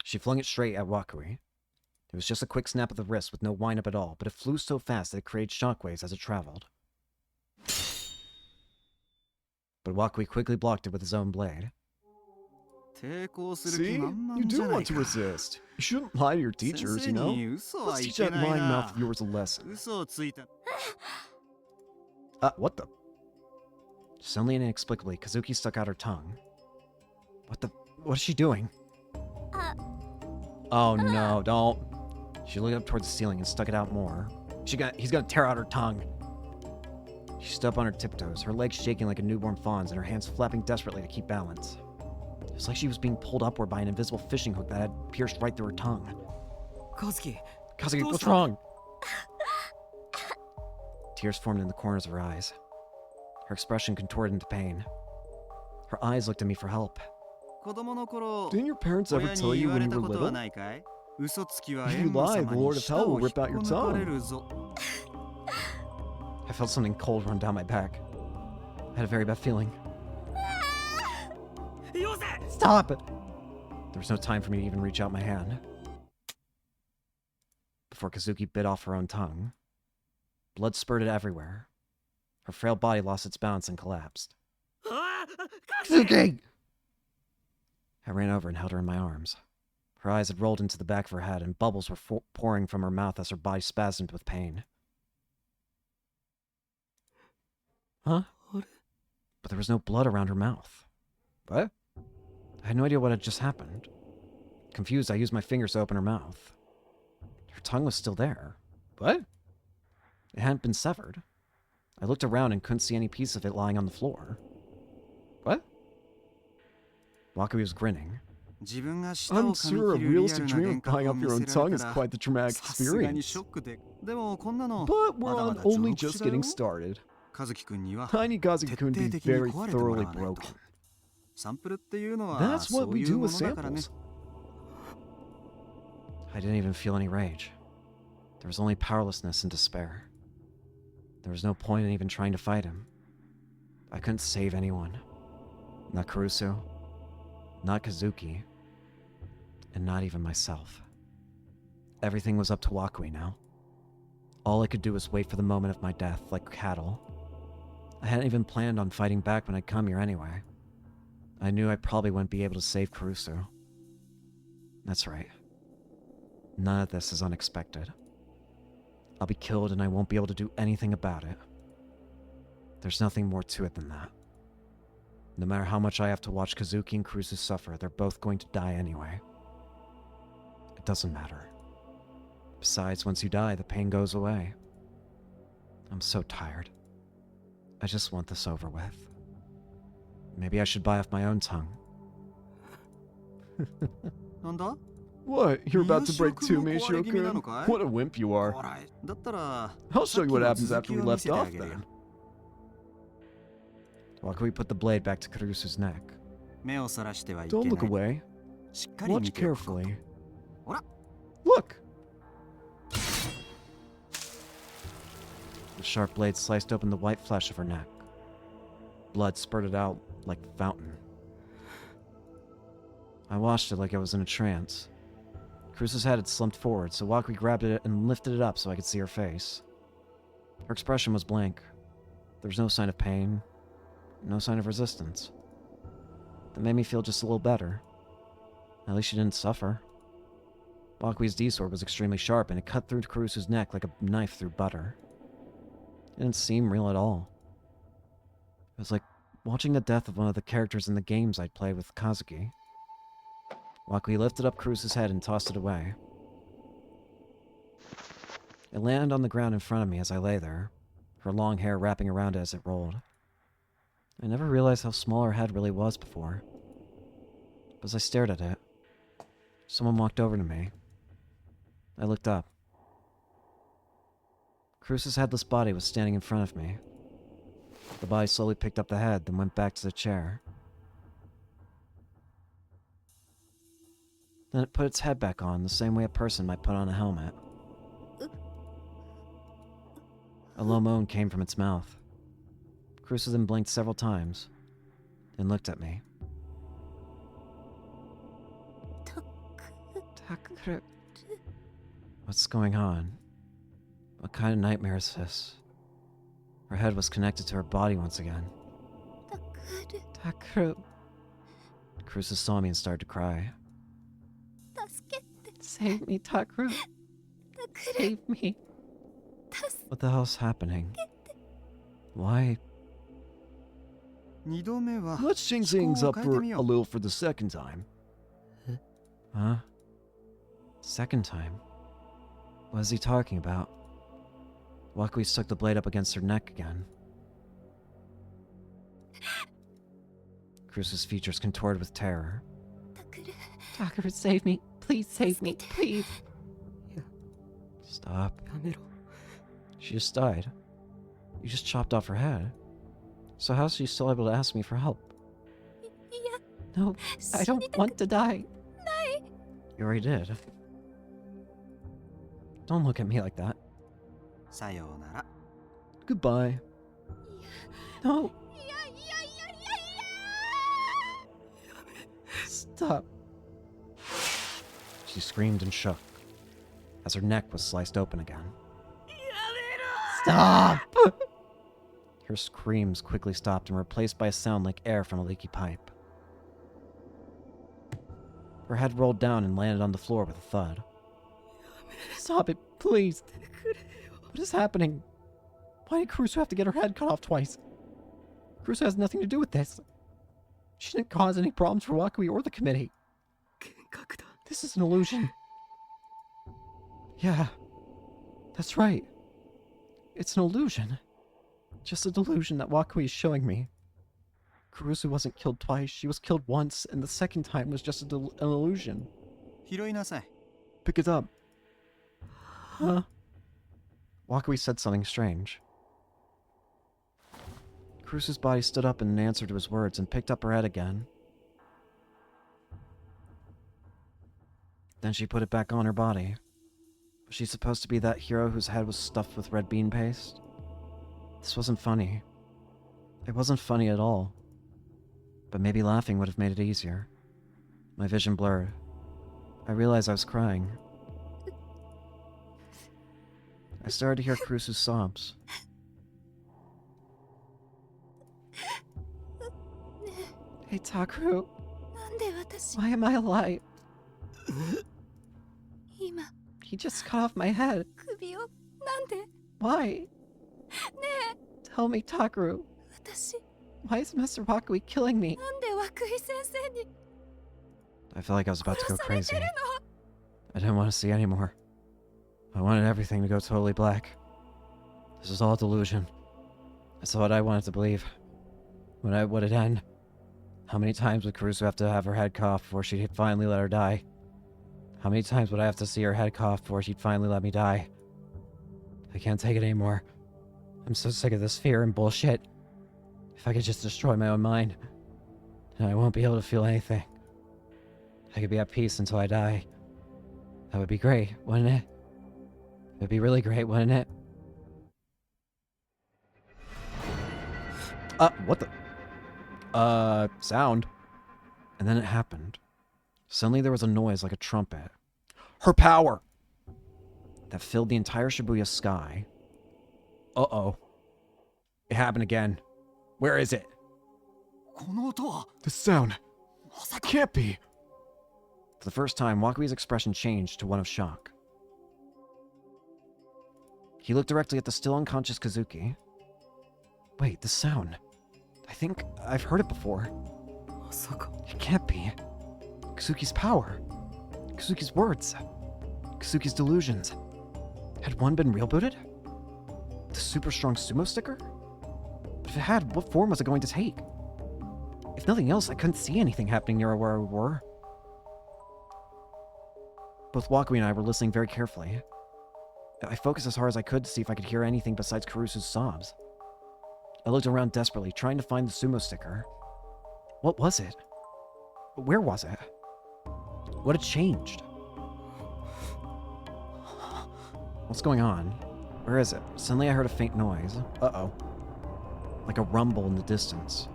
She flung it straight at Wakui. It was just a quick snap of the wrist with no wind-up at all, but it flew so fast that it created shockwaves as it traveled. But Wakui quickly blocked it with his own blade. 抵抗する気 See? 満々 You じ do ゃない want to か resist. You shouldn't lie to your 先 teachers, 生 you know? に嘘 Let's はい teach け that ない lying な mouth of yours a lesson. 嘘をついた What the? Suddenly and inexplicably, Kazuki stuck out her tongue. What is she doing? Oh no, don't. She looked up towards the ceiling and stuck it out more. He's gonna tear out her tongue. She stood up on her tiptoes, her legs shaking like a newborn fawn's and her hands flapping desperately to keep balance. It was like she was being pulled upward by an invisible fishing hook that had pierced right through her tongue. カズキ Kazuki, what's Don't wrong? Tears formed in the corners of her eyes. Her expression contorted into pain. Her eyes looked at me for help. 子供の頃 Didn't your parents ever 親 tell に you 言わ when れ you た were ことは little? ないかい？嘘つきは If you 閻魔 lie, 様 the に Lord of 舌 Hell を will 引っ rip out こ your 抜かれ tongue. るぞ。 I felt something cold run down my back. I had a very bad feeling. よせ Stop it! There was no time for me to even reach out my hand. Before Kazuki bit off her own tongue. Blood spurted everywhere. Her frail body lost its balance and collapsed. ああ Kazuki! I ran over and held her in my arms. Her eyes had rolled into the back of her head, and bubbles were pouring from her mouth as her body spasmed with pain. Huh? What? But there was no blood around her mouth. What? I had no idea what had just happened. Confused, I used my fingers to open her mouth. Her tongue was still there. What? It hadn't been severed. I looked around and couldn't see any piece of it lying on the floor. What? Wakui was grinning. 自分が舌 I'm を噛み sure a 切るリア realistic ルな dream 幻 of 覚 buying を off 見 your せ own られ tongue た is ら quite the traumatic さすがに experience. ショックで。でもこんなの But ま we're だま on だ only 序の just 口だよ。 getting started. 和樹くんには Tiny 徹 Kazuki-kun 底 be 的に very 壊れてもら thoroughly わないと。 broken. サンプルっていうのは That's そ what う we いう do も with のだからね。 samples. I didn't even feel any rage. There was only powerlessness and despair. There was no point in even trying to fight him. I couldn't save anyone. Not Kurusu, not Kazuki, and not even myself. Everything was up to Wakui now. All I could do was wait for the moment of my death, like cattle. I hadn't even planned on fighting back when I'd come here anyway. I knew I probably wouldn't be able to save Kurusu. That's right. None of this is unexpected. I'll be killed and I won't be able to do anything about it. There's nothing more to it than that. No matter how much I have to watch Kazuki and Kurusu suffer, they're both going to die anyway. It doesn't matter. Besides, once you die, the pain goes away. I'm so tired. I just want this over with. Maybe I should buy off my own tongue. なんだ What? You're about to break too, Miyashiro-kun Miyashiro-kun? の壊れ気味なのかい? What a wimp you are. ほらだったら I'll show you what さっ happens きの after we 続きを見 left せてあ off げるよ。 then. Wakui put the blade back to Kurusu's neck. 目をそらしてはいけな Don't い。 look away. しっかり見 Watch ておくこと。 carefully. ほら Look! The sharp blade sliced open the white flesh of her neck. Blood spurted out like a fountain. I watched it like I was in a trance. Kurusu's head had slumped forward, so Wakui grabbed it and lifted it up so I could see her face. Her expression was blank. There was no sign of pain, no sign of resistance. That made me feel just a little better. At least she didn't suffer. Wakui's D-sword was extremely sharp, and it cut through Kurusu's neck like a knife through butter. It didn't seem real at all. It was like watching the death of one of the characters in the games I'd played with Kazuki. Wakui lifted up Kurusu's head and tossed it away. It landed on the ground in front of me as I lay there, her long hair wrapping around it as it rolled. I never realized how small her head really was before. As I stared at it, someone walked over to me. I looked up. Kurusu's headless body was standing in front of me. The body slowly picked up the head, then went back to the chair. Then it put its head back on, the same way a person might put on a helmet. A low moan came from its mouth. Kurusu then blinked several times, then looked at me. Takuru. What's going on? What kind of nightmare is this? Her head was connected to her body once again. Takuru. Kurusu saw me and started to cry. Save me, Takuru. Save me. What the hell's happening? Why? 二度目は Let's change things up for a little for the second time. Huh? Second time? What is he talking about? Wakui stuck the blade up against her neck again. Kurusu's features contorted with terror. Takuru, save me. Please save me. Please. Stop. やめろ She just died. You just chopped off her head. So how's she still able to ask me for help? No, I don't want to die. You already did. Don't look at me like that. さようなら。 Goodbye. No, いやいやいやいやいや stop. She screamed and shook as her neck was sliced open again. Stop! Her screams quickly stopped and were replaced by a sound like air from a leaky pipe. Her head rolled down and landed on the floor with a thud. Stop it, please. What is happening? Why did Caruso have to get her head cut off twice? Caruso has nothing to do with this. She didn't cause any problems for Wakui or the committee. 幻覚だ。 This is an illusion. Yeah, that's right. It's an illusion. Just a delusion that Wakui is showing me. Caruso wasn't killed twice, she was killed once, and the second time was just an illusion. 拾いなさい。 Pick it up. Huh? Wakui said something strange. Caruso's body stood up in answer to his words and picked up her head again. Then she put it back on her body. Was she supposed to be that hero whose head was stuffed with red bean paste? This wasn't funny. It wasn't funny at all. But maybe laughing would have made it easier. My vision blurred. I realized I was crying. I started to hear Caruso's sobs. Hey, Takaru, なんで私 why am I alive? 今 He just cut off my head. 首をなんで Why? ね Tell me, Takaru. え私 Why is Mr. Wakui killing me? なんで涌井先生に I felt like I was about to go 殺され crazy. てるの I didn't want to see anymore. I wanted everything to go totally black. This was all a delusion. That's what I wanted to believe. When would it end? How many times would Caruso have to have her head cut off before she'd finally let her die? How many times would I have to see her head cut off before she'd finally let me die? I can't take it anymore. I'm so sick of this fear and bullshit. If I could just destroy my own mind, then I won't be able to feel anything. I could be at peace until I die. That would be great, wouldn't it? It would be really great, wouldn't it? What the? Sound. And then it happened. Suddenly there was a noise like a trumpet. Her power! That filled the entire Shibuya sky. Uh-oh. It happened again. Where is it? この音は The sound. まさか Can't be. For the first time, Wakui's expression changed to one of shock. He looked directly at the still unconscious Kazuki. Wait, the sound. I think I've heard it before. まさか It can't be. Kazuki's power. Kazuki's words. Kazuki's delusions. Had one been real-booted? The super strong sumo sticker? But if it had, what form was it going to take? If nothing else, I couldn't see anything happening near where we were. Both Wakui and I were listening very carefully. I focused as hard as I could to see if I could hear anything besides Caruso's sobs. I looked around desperately, trying to find the sumo sticker. What was it? Where was it? What had changed? What's going on? Where is it? Suddenly I heard a faint noise. Uh-oh. Like a rumble in the distance.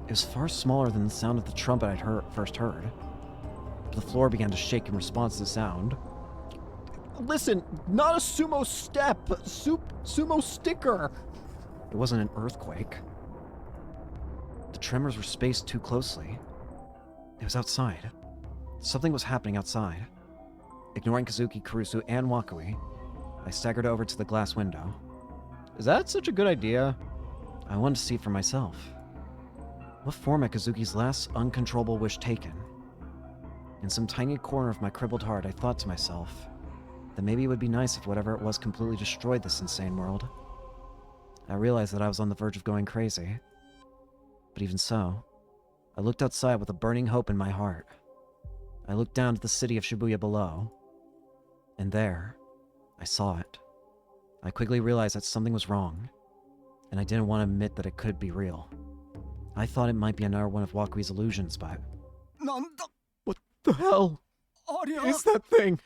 It was far smaller than the sound of the trumpet I'd first heard. The floor began to shake in response to the sound. Listen, not a sumo step! Sumo sticker! It wasn't an earthquake. The tremors were spaced too closely. It was outside. Something was happening outside. Ignoring Kazuki, Caruso, and Wakui, I staggered over to the glass window. Is that such a good idea? I wanted to see it for myself. What form had Kazuki's last uncontrollable wish taken? In some tiny corner of my crippled heart, I thought to myself that maybe it would be nice if whatever it was completely destroyed this insane world. I realized that I was on the verge of going crazy. But even so, I looked outside with a burning hope in my heart. I looked down to the city of Shibuya below, and there, I saw it. I quickly realized that something was wrong, and I didn't want to admit that it could be real. I thought it might be another one of Wakui's illusions, but... なんだ What the hell ありゃ is that thing?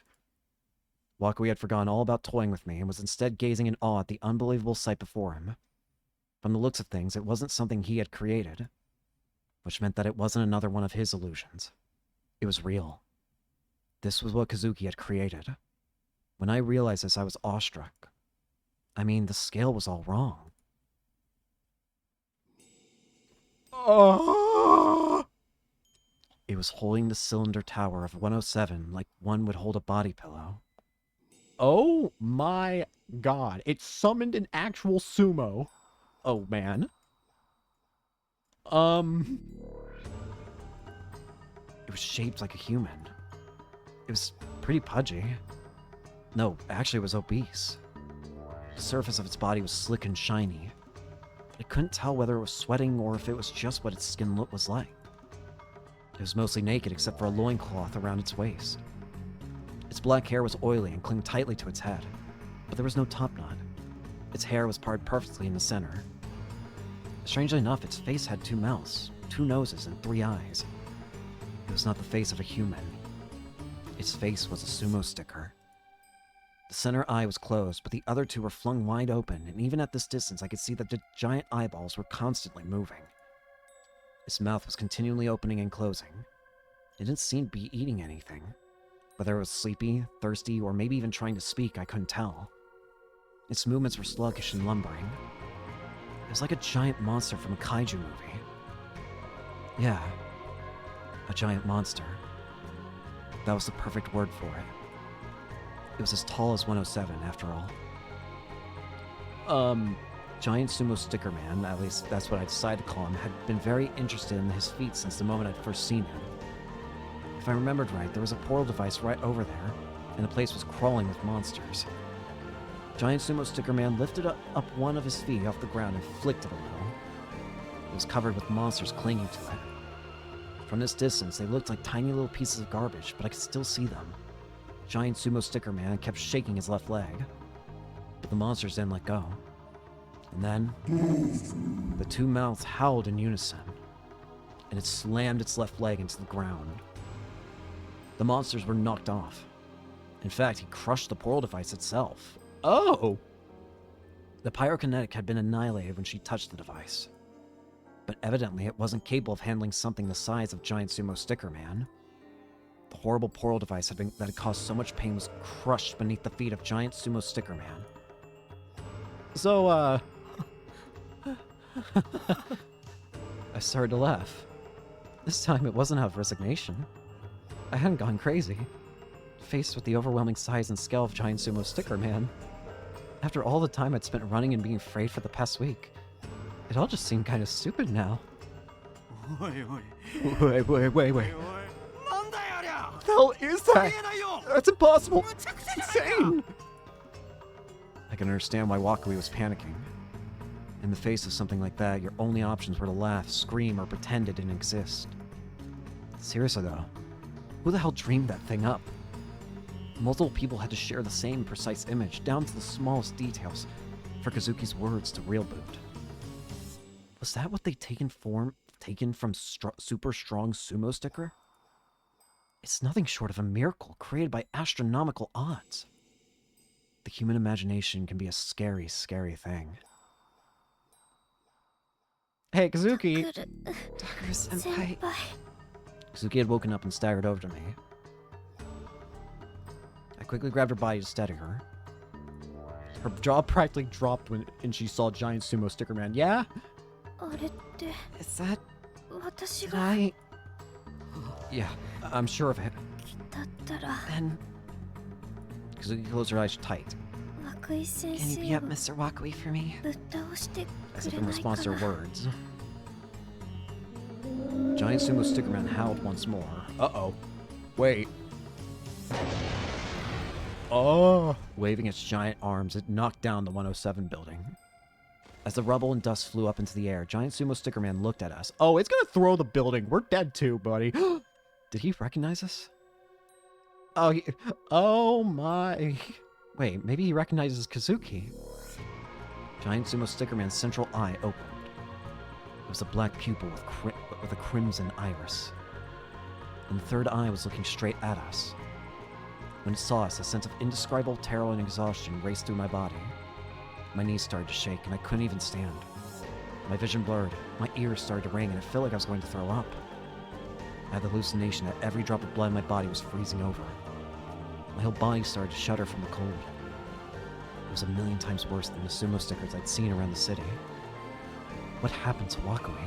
Wakui had forgotten all about toying with me and was instead gazing in awe at the unbelievable sight before him. From the looks of things, it wasn't something he had created, which meant that it wasn't another one of his illusions. It was real. This was what Kazuki had created. When I realized this, I was awestruck. I mean, the scale was all wrong. It was holding the cylinder tower of 107 like one would hold a body pillow. Oh my god. It summoned an actual sumo. Oh, man. It was shaped like a human. It was pretty pudgy. No, actually it was obese. The surface of its body was slick and shiny. I couldn't tell whether it was sweating or if it was just what its skin look was like. It was mostly naked except for a loincloth around its waist. Its black hair was oily and clung tightly to its head, but there was no top knot. Its hair was parted perfectly in the center. Strangely enough, its face had 2 mouths, 2 noses, and 3 eyes. It was not the face of a human. Its face was a sumo sticker. The center eye was closed, but the other 2 were flung wide open, and even at this distance I could see that the giant eyeballs were constantly moving. Its mouth was continually opening and closing. It didn't seem to be eating anything. Whether it was sleepy, thirsty, or maybe even trying to speak, I couldn't tell. Its movements were sluggish and lumbering. It was like a giant monster from a kaiju movie. Yeah, a giant monster. That was the perfect word for it. It was as tall as 107, after all. Giant sumo sticker man, at least that's what I decided to call him, had been very interested in his feet since the moment I'd first seen him. If I remembered right, there was a portal device right over there, and the place was crawling with monsters. Giant sumo sticker man lifted up one of his feet off the ground and flicked it a little. It was covered with monsters clinging to it. From this distance, they looked like tiny little pieces of garbage, but I could still see them. Giant sumo sticker man kept shaking his left leg, but the monsters didn't let go. And then, the 2 mouths howled in unison, and it slammed its left leg into the ground. The monsters were knocked off. In fact, he crushed the portal device itself. Oh! The pyrokinetic had been annihilated when she touched the device. But evidently it wasn't capable of handling something the size of Giant Sumo Sticker Man. The horrible portal device that had caused so much pain was crushed beneath the feet of Giant Sumo Sticker Man. So, I started to laugh. This time it wasn't out of resignation. I hadn't gone crazy. Faced with the overwhelming size and scale of Giant Sumo Sticker Man, after all the time I'd spent running and being afraid for the past week, it all just seemed kind of stupid now. おいおい wait. おいおいなんだよありゃ What the hell is あ that? りえないよ That's impossible. むちゃくちゃ It's じゃないか insane. I can understand why Wakui was panicking. In the face of something like that, your only options were to laugh, scream, or pretend it didn't exist. Seriously though, who the hell dreamed that thing up? Multiple people had to share the same precise image, down to the smallest details, for Kazuki's words to real boot. Was that what they'd taken from super strong sumo sticker? It's nothing short of a miracle created by astronomical odds. The human imagination can be a scary, scary thing. Hey, Kazuki. Senpai. Kazuki had woken up and staggered over to me. I quickly grabbed her body to steady her. Her jaw practically dropped when she saw Giant Sumo Sticker Man. Yeah? あれって Is that 私 did が I? Yeah, I'm sure of it. だったら Then Kazuki closed her eyes tight. 涌井先 Can you 生 be up, を Mr. Wakui, for me? ぶっ倒して As く if れ in ないか response to her な words. Giant Sumo Sticker Man howled once more. Uh-oh. Wait. Oh. Waving its giant arms, it knocked down the 107 building. As the rubble and dust flew up into the air, Giant Sumo Sticker Man looked at us. Oh, it's gonna throw the building. We're dead too, buddy. Did he recognize us? Oh, oh my. Wait, maybe he recognizes Kazuki. Giant Sumo Sticker Man's central eye opened. was a black pupil with a crimson iris. And the third eye was looking straight at us. When it saw us, a sense of indescribable terror and exhaustion raced through my body. My knees started to shake, and I couldn't even stand. My vision blurred, my ears started to ring, and it felt like I was going to throw up. I had the hallucination that every drop of blood in my body was freezing over. My whole body started to shudder from the cold. It was a million times worse than the sumo stickers I'd seen around the city. What happened to Wakui?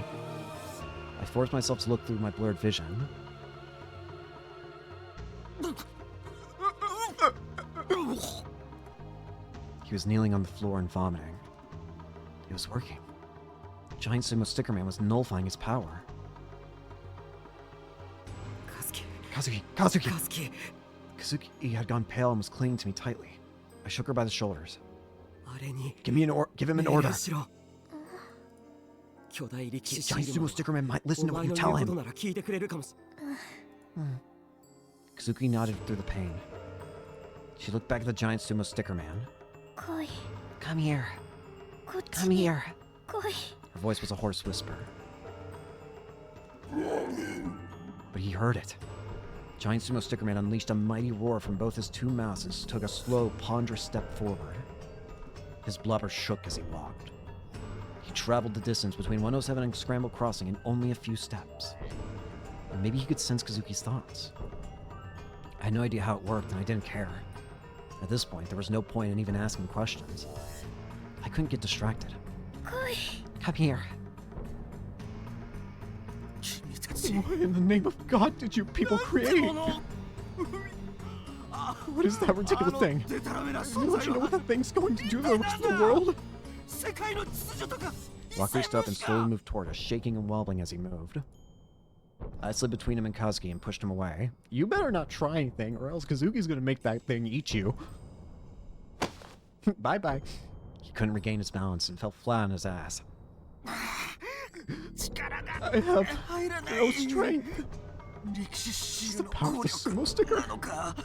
I forced myself to look through my blurred vision. He was kneeling on the floor and vomiting. It was working. Giant Sumo Sticker Man was nullifying his power. Kazuki! Kazuki. Kazuki had gone pale and was clinging to me tightly. I shook her by the shoulders. あれに Give him an 命 order. 令しろ。巨大力士 Giant シール Sumo マン Sticker Man might お listen to 前 what の you 言う tell こと him. なら聞いてくれるかもし Kazuki nodded through the pain. She looked back at the giant Sumo Sticker Man. 来い Come here. こっち Come に here. 来い Her voice was a hoarse whisper. But he heard it. Giant Sumo Sticker Man unleashed a mighty roar from both his two mouths and took a slow, ponderous step forward. His blubber shook as he walked. He traveled the distance between 107 and Scramble Crossing in only a few steps. And maybe he could sense Kazuki's thoughts. I had no idea how it worked, and I didn't care. At this point, there was no point in even asking questions. I couldn't get distracted. 来い Come here. 君たち What in the name of God did you people create? What is that ridiculous thing? デタラメな存 Don't 在 you know は what that thing's going to do to the rest of the world? 世界の秩序とか Walker stood up and slowly moved toward us, shaking and wobbling as he moved. I slid between him and Kazuki and pushed him away. You better not try anything, or else Kazuki's gonna make that thing eat you. Bye-bye. He couldn't regain his balance and fell flat on his ass. 力が I have 入らない no strength. 歴史シ It's ー the ルの power 効 of the 力 sumo sticker. なのか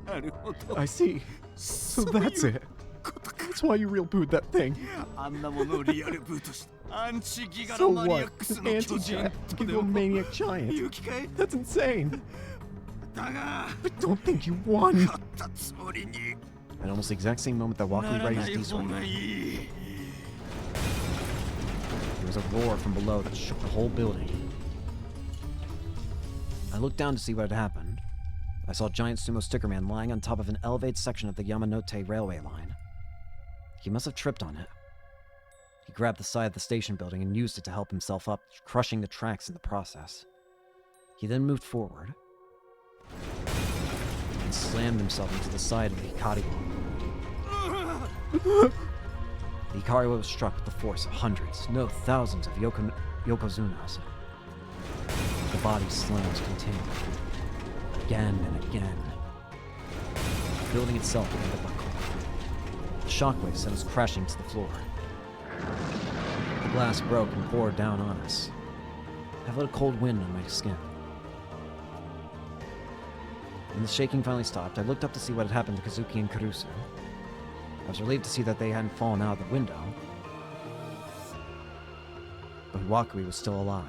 なるほど I see. So that's it. ことか That's why you real booed that thing. あんなものをリアルブートしてアンチギガ So ラマニアッ what? クス An の巨人 anti-giant とで giga も maniac 言 giant. う機会 That's insane. だが I don't think you won. 勝ったつもりに At almost the exact same moment that Walker なら readied な his い D 方 sword, がいい there was a roar from below that shook the whole building. I looked down to see what had happened. I saw Giant Sumo Sticker Man lying on top of an elevated section of the Yamanote railway line. He must have tripped on it. He grabbed the side of the station building and used it to help himself up, crushing the tracks in the process. He then moved forward and slammed himself into the side of the Hikari. The Hikari was struck with the force of hundreds, no thousands of Yokozunas. The body slams continued, again and again. The building itself began to buckle. The shockwave sent us crashing to the floor. The glass broke and poured down on us. I felt a cold wind on my skin. When the shaking finally stopped, I looked up to see what had happened to Kazuki and Karusu. I was relieved to see that they hadn't fallen out of the window. But Wakui was still alive.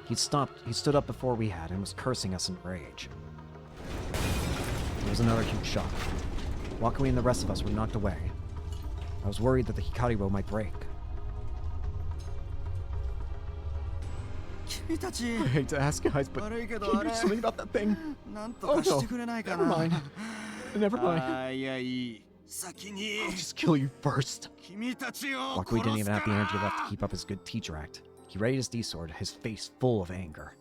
He stood up before we had and was cursing us in rage. There was another huge shock. Wakui and the rest of us were knocked away. I was worried that the Hikaribo might break. 君たち I hate to ask guys, but 悪いけ can ど you あ do れ something about that thing? なんと Oh かし no. てくれないか Never な mind. Never mind. あーいやいい先に I'll just kill you first. 君たちを Wakui 殺 didn't す even か have the ら energy left to keep up his good teacher act. He readied his D-sword, his face full of anger.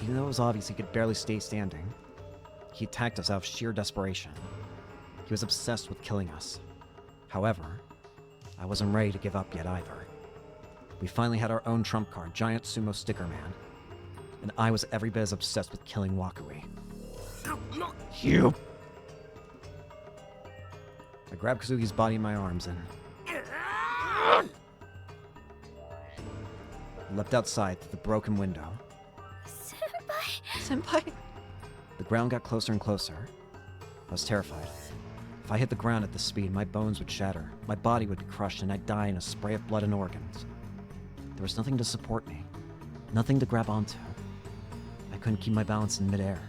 Even though it was obvious he could barely stay standing, he attacked us out of sheer desperation. He was obsessed with killing us. However, I wasn't ready to give up yet either. We finally had our own trump card, Giant Sumo Sticker Man. And I was every bit as obsessed with killing Wakui. You! I grabbed Kazuki's body in my arms and leapt outside through the broken window. 先輩 The ground got closer and closer. I was terrified. If I hit the ground at this speed, my bones would shatter, my body would be crushed, and I'd die in a spray of blood and organs. There was nothing to support me, nothing to grab onto. I couldn't keep my balance in midair.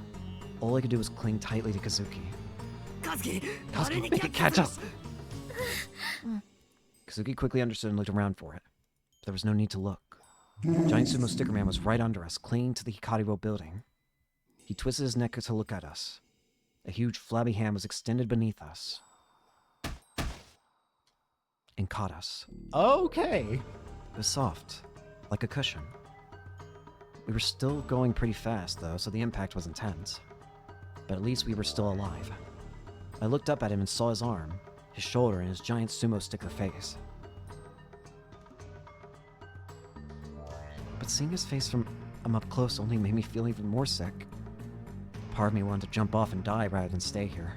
All I could do was cling tightly to Kazuki. Kazuki, make it catch us! Kazuki quickly understood and looked around for it. But there was no need to look. Giant Sumo Sticker Man was right under us, clinging to the Hikaribo building. He twisted his neck to look at us. A huge flabby hand was extended beneath us. And caught us. Okay. It was soft, like a cushion. We were still going pretty fast, though, so the impact was intense. But at least we were still alive. I looked up at him and saw his arm, his shoulder, and his giant sumo sticker face. But seeing his face from up close only made me feel even more sick. Part of me wanted to jump off and die rather than stay here.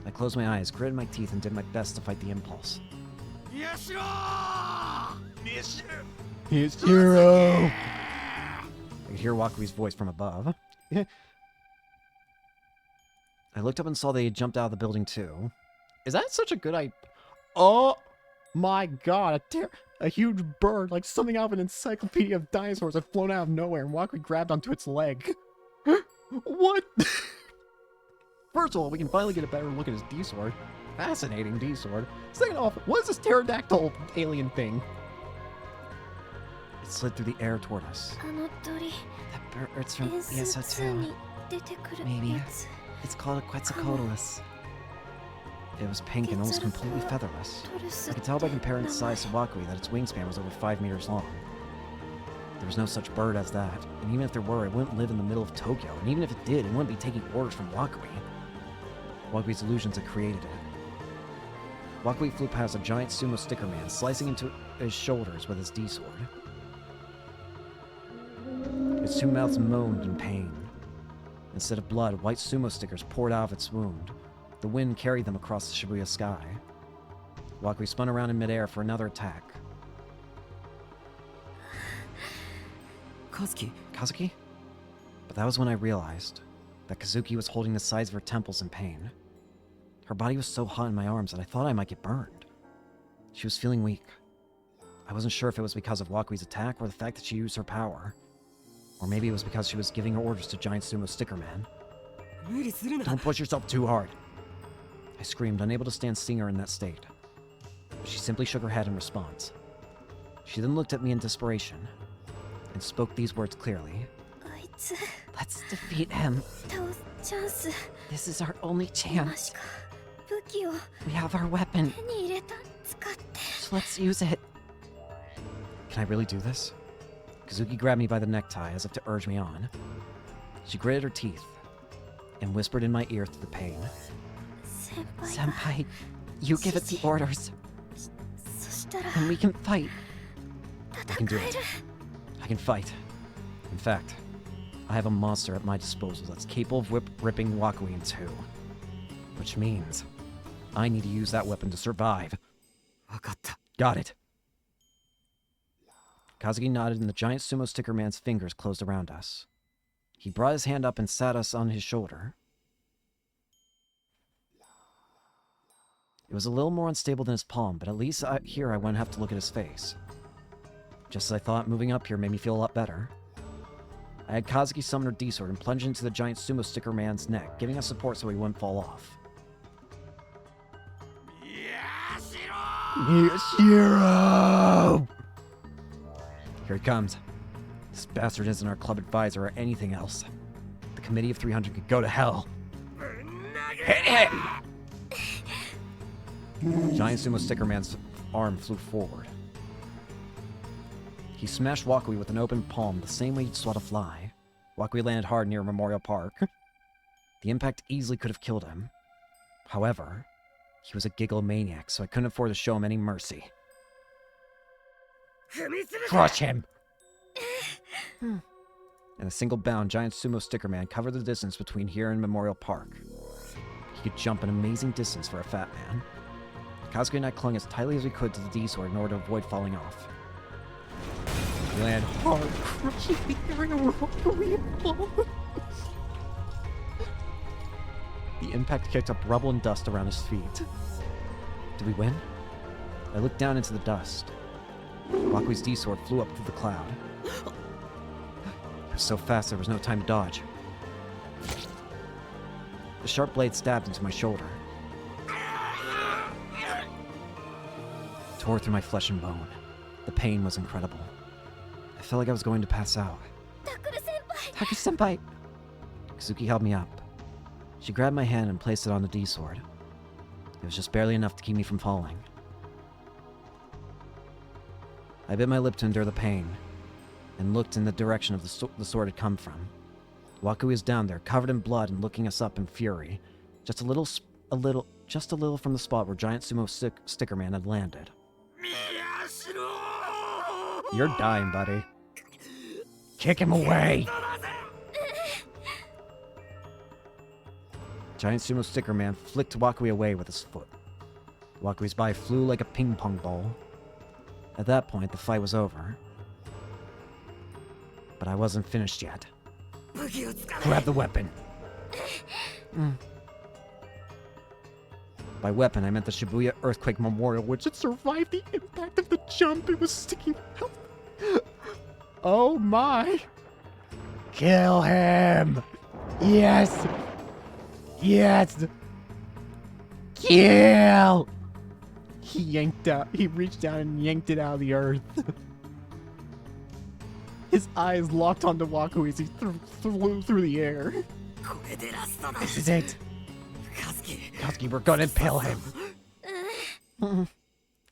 I closed my eyes, gritted my teeth, and did my best to fight the impulse. His hero! I could hear Wakui's voice from above. I looked up and saw they had jumped out of the building too. Is that such a good idea? Oh my god, a huge bird, like something out of an encyclopedia of dinosaurs, had flown out of nowhere and Wakui grabbed onto its leg. What? First of all, we can finally get a better look at his D-sword. Fascinating D-sword. Second off, what is this pterodactyl alien thing? It slid through the air toward us. あの鳥 That bird's from ESO 2 2. に出てくる Maybe. やつ It's called a Quetzalcoatlus. It was pink and almost completely featherless. トルス I could tell by comparing its size to Wakui that its wingspan was over 5 meters long. There was no such bird as that, and even if there were, it wouldn't live in the middle of Tokyo, and even if it did, it wouldn't be taking orders from Wakui. Wakui's illusions had created it. Wakui flew past a giant sumo sticker man, slicing into his shoulders with his D-sword. Its two mouths moaned in pain. Instead of blood, white sumo stickers poured out of its wound. The wind carried them across the Shibuya sky. Wakui spun around in midair for another attack. Kazuki? But that was when I realized that Kazuki was holding the sides of her temples in pain. Her body was so hot in my arms that I thought I might get burned. She was feeling weak. I wasn't sure if it was because of Wakui's attack or the fact that she used her power. Or maybe it was because she was giving her orders to Giant Sumo Sticker Man. Don't push yourself too hard. I screamed, unable to stand seeing her in that state. But she simply shook her head in response. She then looked at me in desperation and spoke these words clearly. あいつ Let's defeat him. 倒すチャンス This is our only 今 chance. しか武器を We have our weapon, 手に入れた使って so let's use it. Can I really do this? Kazuki grabbed me by the necktie as if to urge me on. She gritted her teeth and whispered in my ear through the pain. 先輩が Senpai, you give it the orders, そしたら and we can fight. I can do 戦え it. る I can fight. In fact, I have a monster at my disposal that's capable of ripping Wakui in two. Which means I need to use that weapon to survive. Got it. Kazuki nodded and the giant sumo sticker man's fingers closed around us. He brought his hand up and sat us on his shoulder. It was a little more unstable than his palm, but at least here I wouldn't have to look at his face. Just as I thought, moving up here made me feel a lot better. I had Kazuki summon her D-sword and plunge into the giant sumo sticker man's neck, giving us support so he wouldn't fall off. Yashiro! Here he comes. This bastard isn't our club advisor or anything else. The Committee of 300 could go to hell. Hit him! Giant sumo sticker man's arm flew forward. He smashed Wakui with an open palm the same way you'd swat a fly. Wakui landed hard near Memorial Park. The impact easily could have killed him. However, he was a giggle-maniac, so I couldn't afford to show him any mercy. Crush him! In a single bound, Giant Sumo Sticker Man covered the distance between here and Memorial Park. He could jump an amazing distance for a fat man. Kazuki and I clung as tightly as we could to the D-sword in order to avoid falling off. We landed hard, crushing the area where Wakui had fallen. The impact kicked up rubble and dust around his feet. Did we win? I looked down into the dust. Wakui's D-sword flew up through the cloud. It was so fast there was no time to dodge. The sharp blade stabbed into my shoulder. Tore through my flesh and bone. The pain was incredible. I felt like I was going to pass out. Takura-senpai! Kazuki held me up. She grabbed my hand and placed it on the D-sword. It was just barely enough to keep me from falling. I bit my lip to endure the pain, and looked in the direction of the sword had come from. Wakui was down there, covered in blood and looking us up in fury, just a little from the spot where giant sumo sticker man had landed. You're dying, buddy. Kick him away! Giant sumo sticker man flicked Wakui away with his foot. Wakui's body flew like a ping pong ball. At that point, the fight was over. But I wasn't finished yet. Grab the weapon! By weapon, I meant the Shibuya Earthquake Memorial, which had survived the impact of the jump it was sticking out. Oh my! Kill him! Yes! Yes! Kill! He reached down and yanked it out of the earth. His eyes locked onto Waku as he flew through the air. This is it. Kazuki, we're gonna impale him.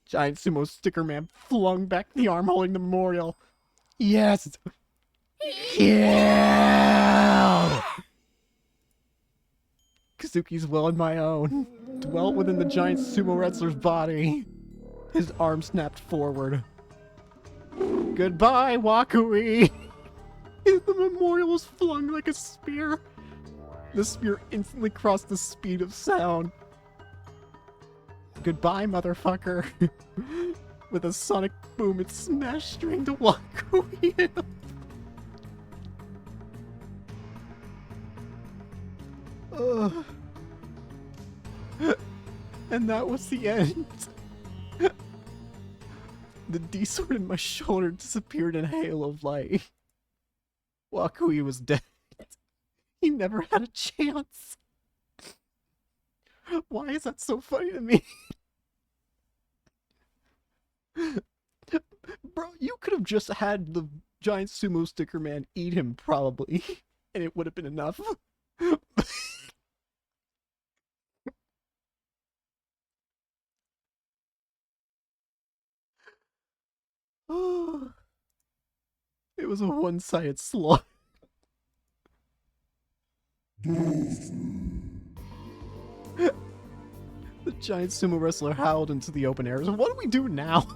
Giant sumo sticker man flung back the arm holding the memorial. Yes! Kill! Kazuki's will and my own dwelt within the giant sumo wrestler's body. His arm snapped forward. Goodbye, Wakui! The memorial was flung like a spear. The spear instantly crossed the speed of sound. Goodbye, motherfucker. With a sonic boom, it smashed straight into Wakui. And that was the end. The D-sword in my shoulder disappeared in a halo of light. Wakui was dead. He never had a chance. Why is that so funny to me? Bro, you could have just had the giant sumo sticker man eat him, probably, and it would have been enough. It was a one-sided slaughter. The giant sumo wrestler howled into the open air. So what do we do now?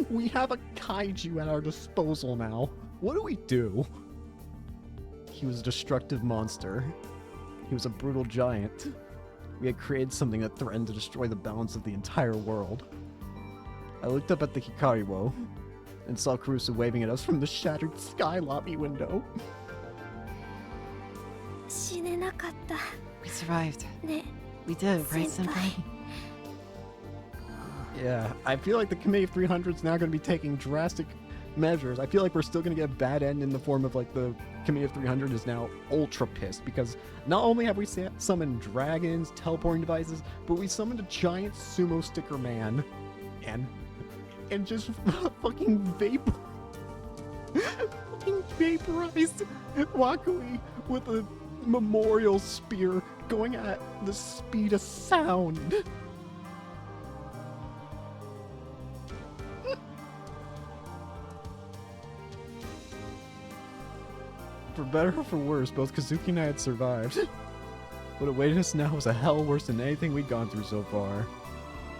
We have a kaiju at our disposal now. What do we do? He was a destructive monster. He was a brutal giant. We had created something that threatened to destroy the balance of the entire world. I looked up at the Hikariwo and saw Kurusu waving at us from the shattered sky lobby window. We survived. We did, right, Senpai? Yeah, I feel like the Committee of 300 is now going to be taking drastic measures. I feel like we're still going to get a bad end in the form of, like, the Committee of 300 is now ultra pissed because not only have we summoned dragons, teleporting devices, but we summoned a giant sumo sticker man and just fucking vaporized Wakui with a memorial spear going at the speed of sound. For better or for worse, both Kazuki and I had survived. What awaited us now was a hell worse than anything we'd gone through so far.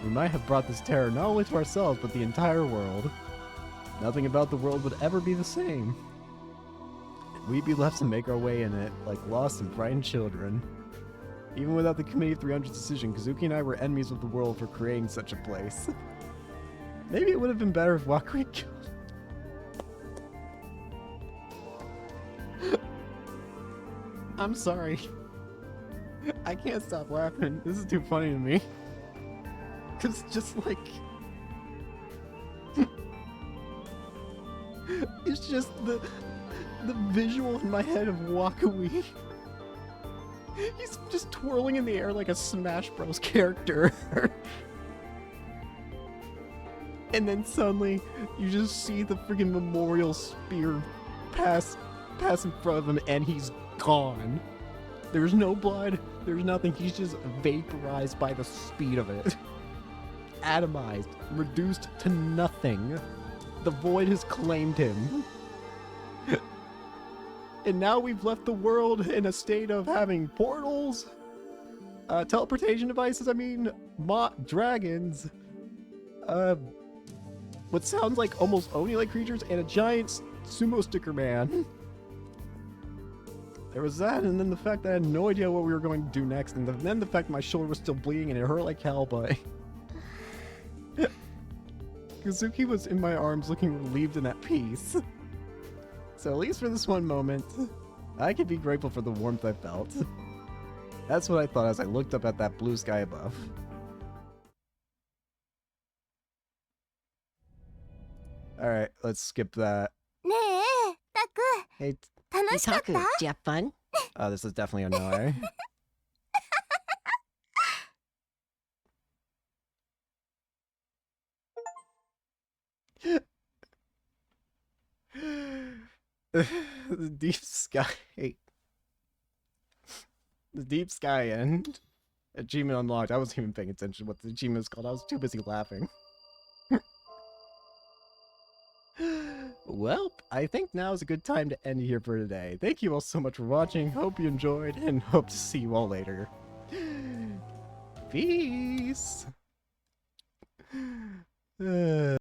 We might have brought this terror not only to ourselves, but the entire world. Nothing about the world would ever be the same. We'd be left to make our way in it, like lost and frightened children. Even without the Committee of 300's decision, Kazuki and I were enemies of the world for creating such a place. Maybe it would have been better if Wakui killed. I'm sorry. I can't stop laughing. This is too funny to me. Cause just like it's just the visual in my head of Wakui. He's just twirling in the air like a Smash Bros character. And then suddenly you just see the freaking memorial spear pass in front of him and he's gone. There's no blood, there's nothing, he's just vaporized by the speed of it. Atomized, reduced to nothing. The void has claimed him. And now we've left the world in a state of having portals, teleportation devices, dragons, what sounds like almost Oni-like creatures, and a giant sumo sticker man. There was that, and then the fact that I had no idea what we were going to do next, and then the fact that my shoulder was still bleeding and it hurt like hell, but... Kazuki was in my arms looking relieved and at peace. So at least for this one moment, I can be grateful for the warmth I felt. That's what I thought as I looked up at that blue sky above. Alright, let's skip that. ねえタク Hey, 楽しかっ Itaku, た do you have fun? this is definitely a no, eh? The deep sky. The deep sky end. Achievement unlocked. I wasn't even paying attention to what the achievement is called. I was too busy laughing. Well, I think now is a good time to end here for today. Thank you all so much for watching. Hope you enjoyed and hope to see you all later. Peace.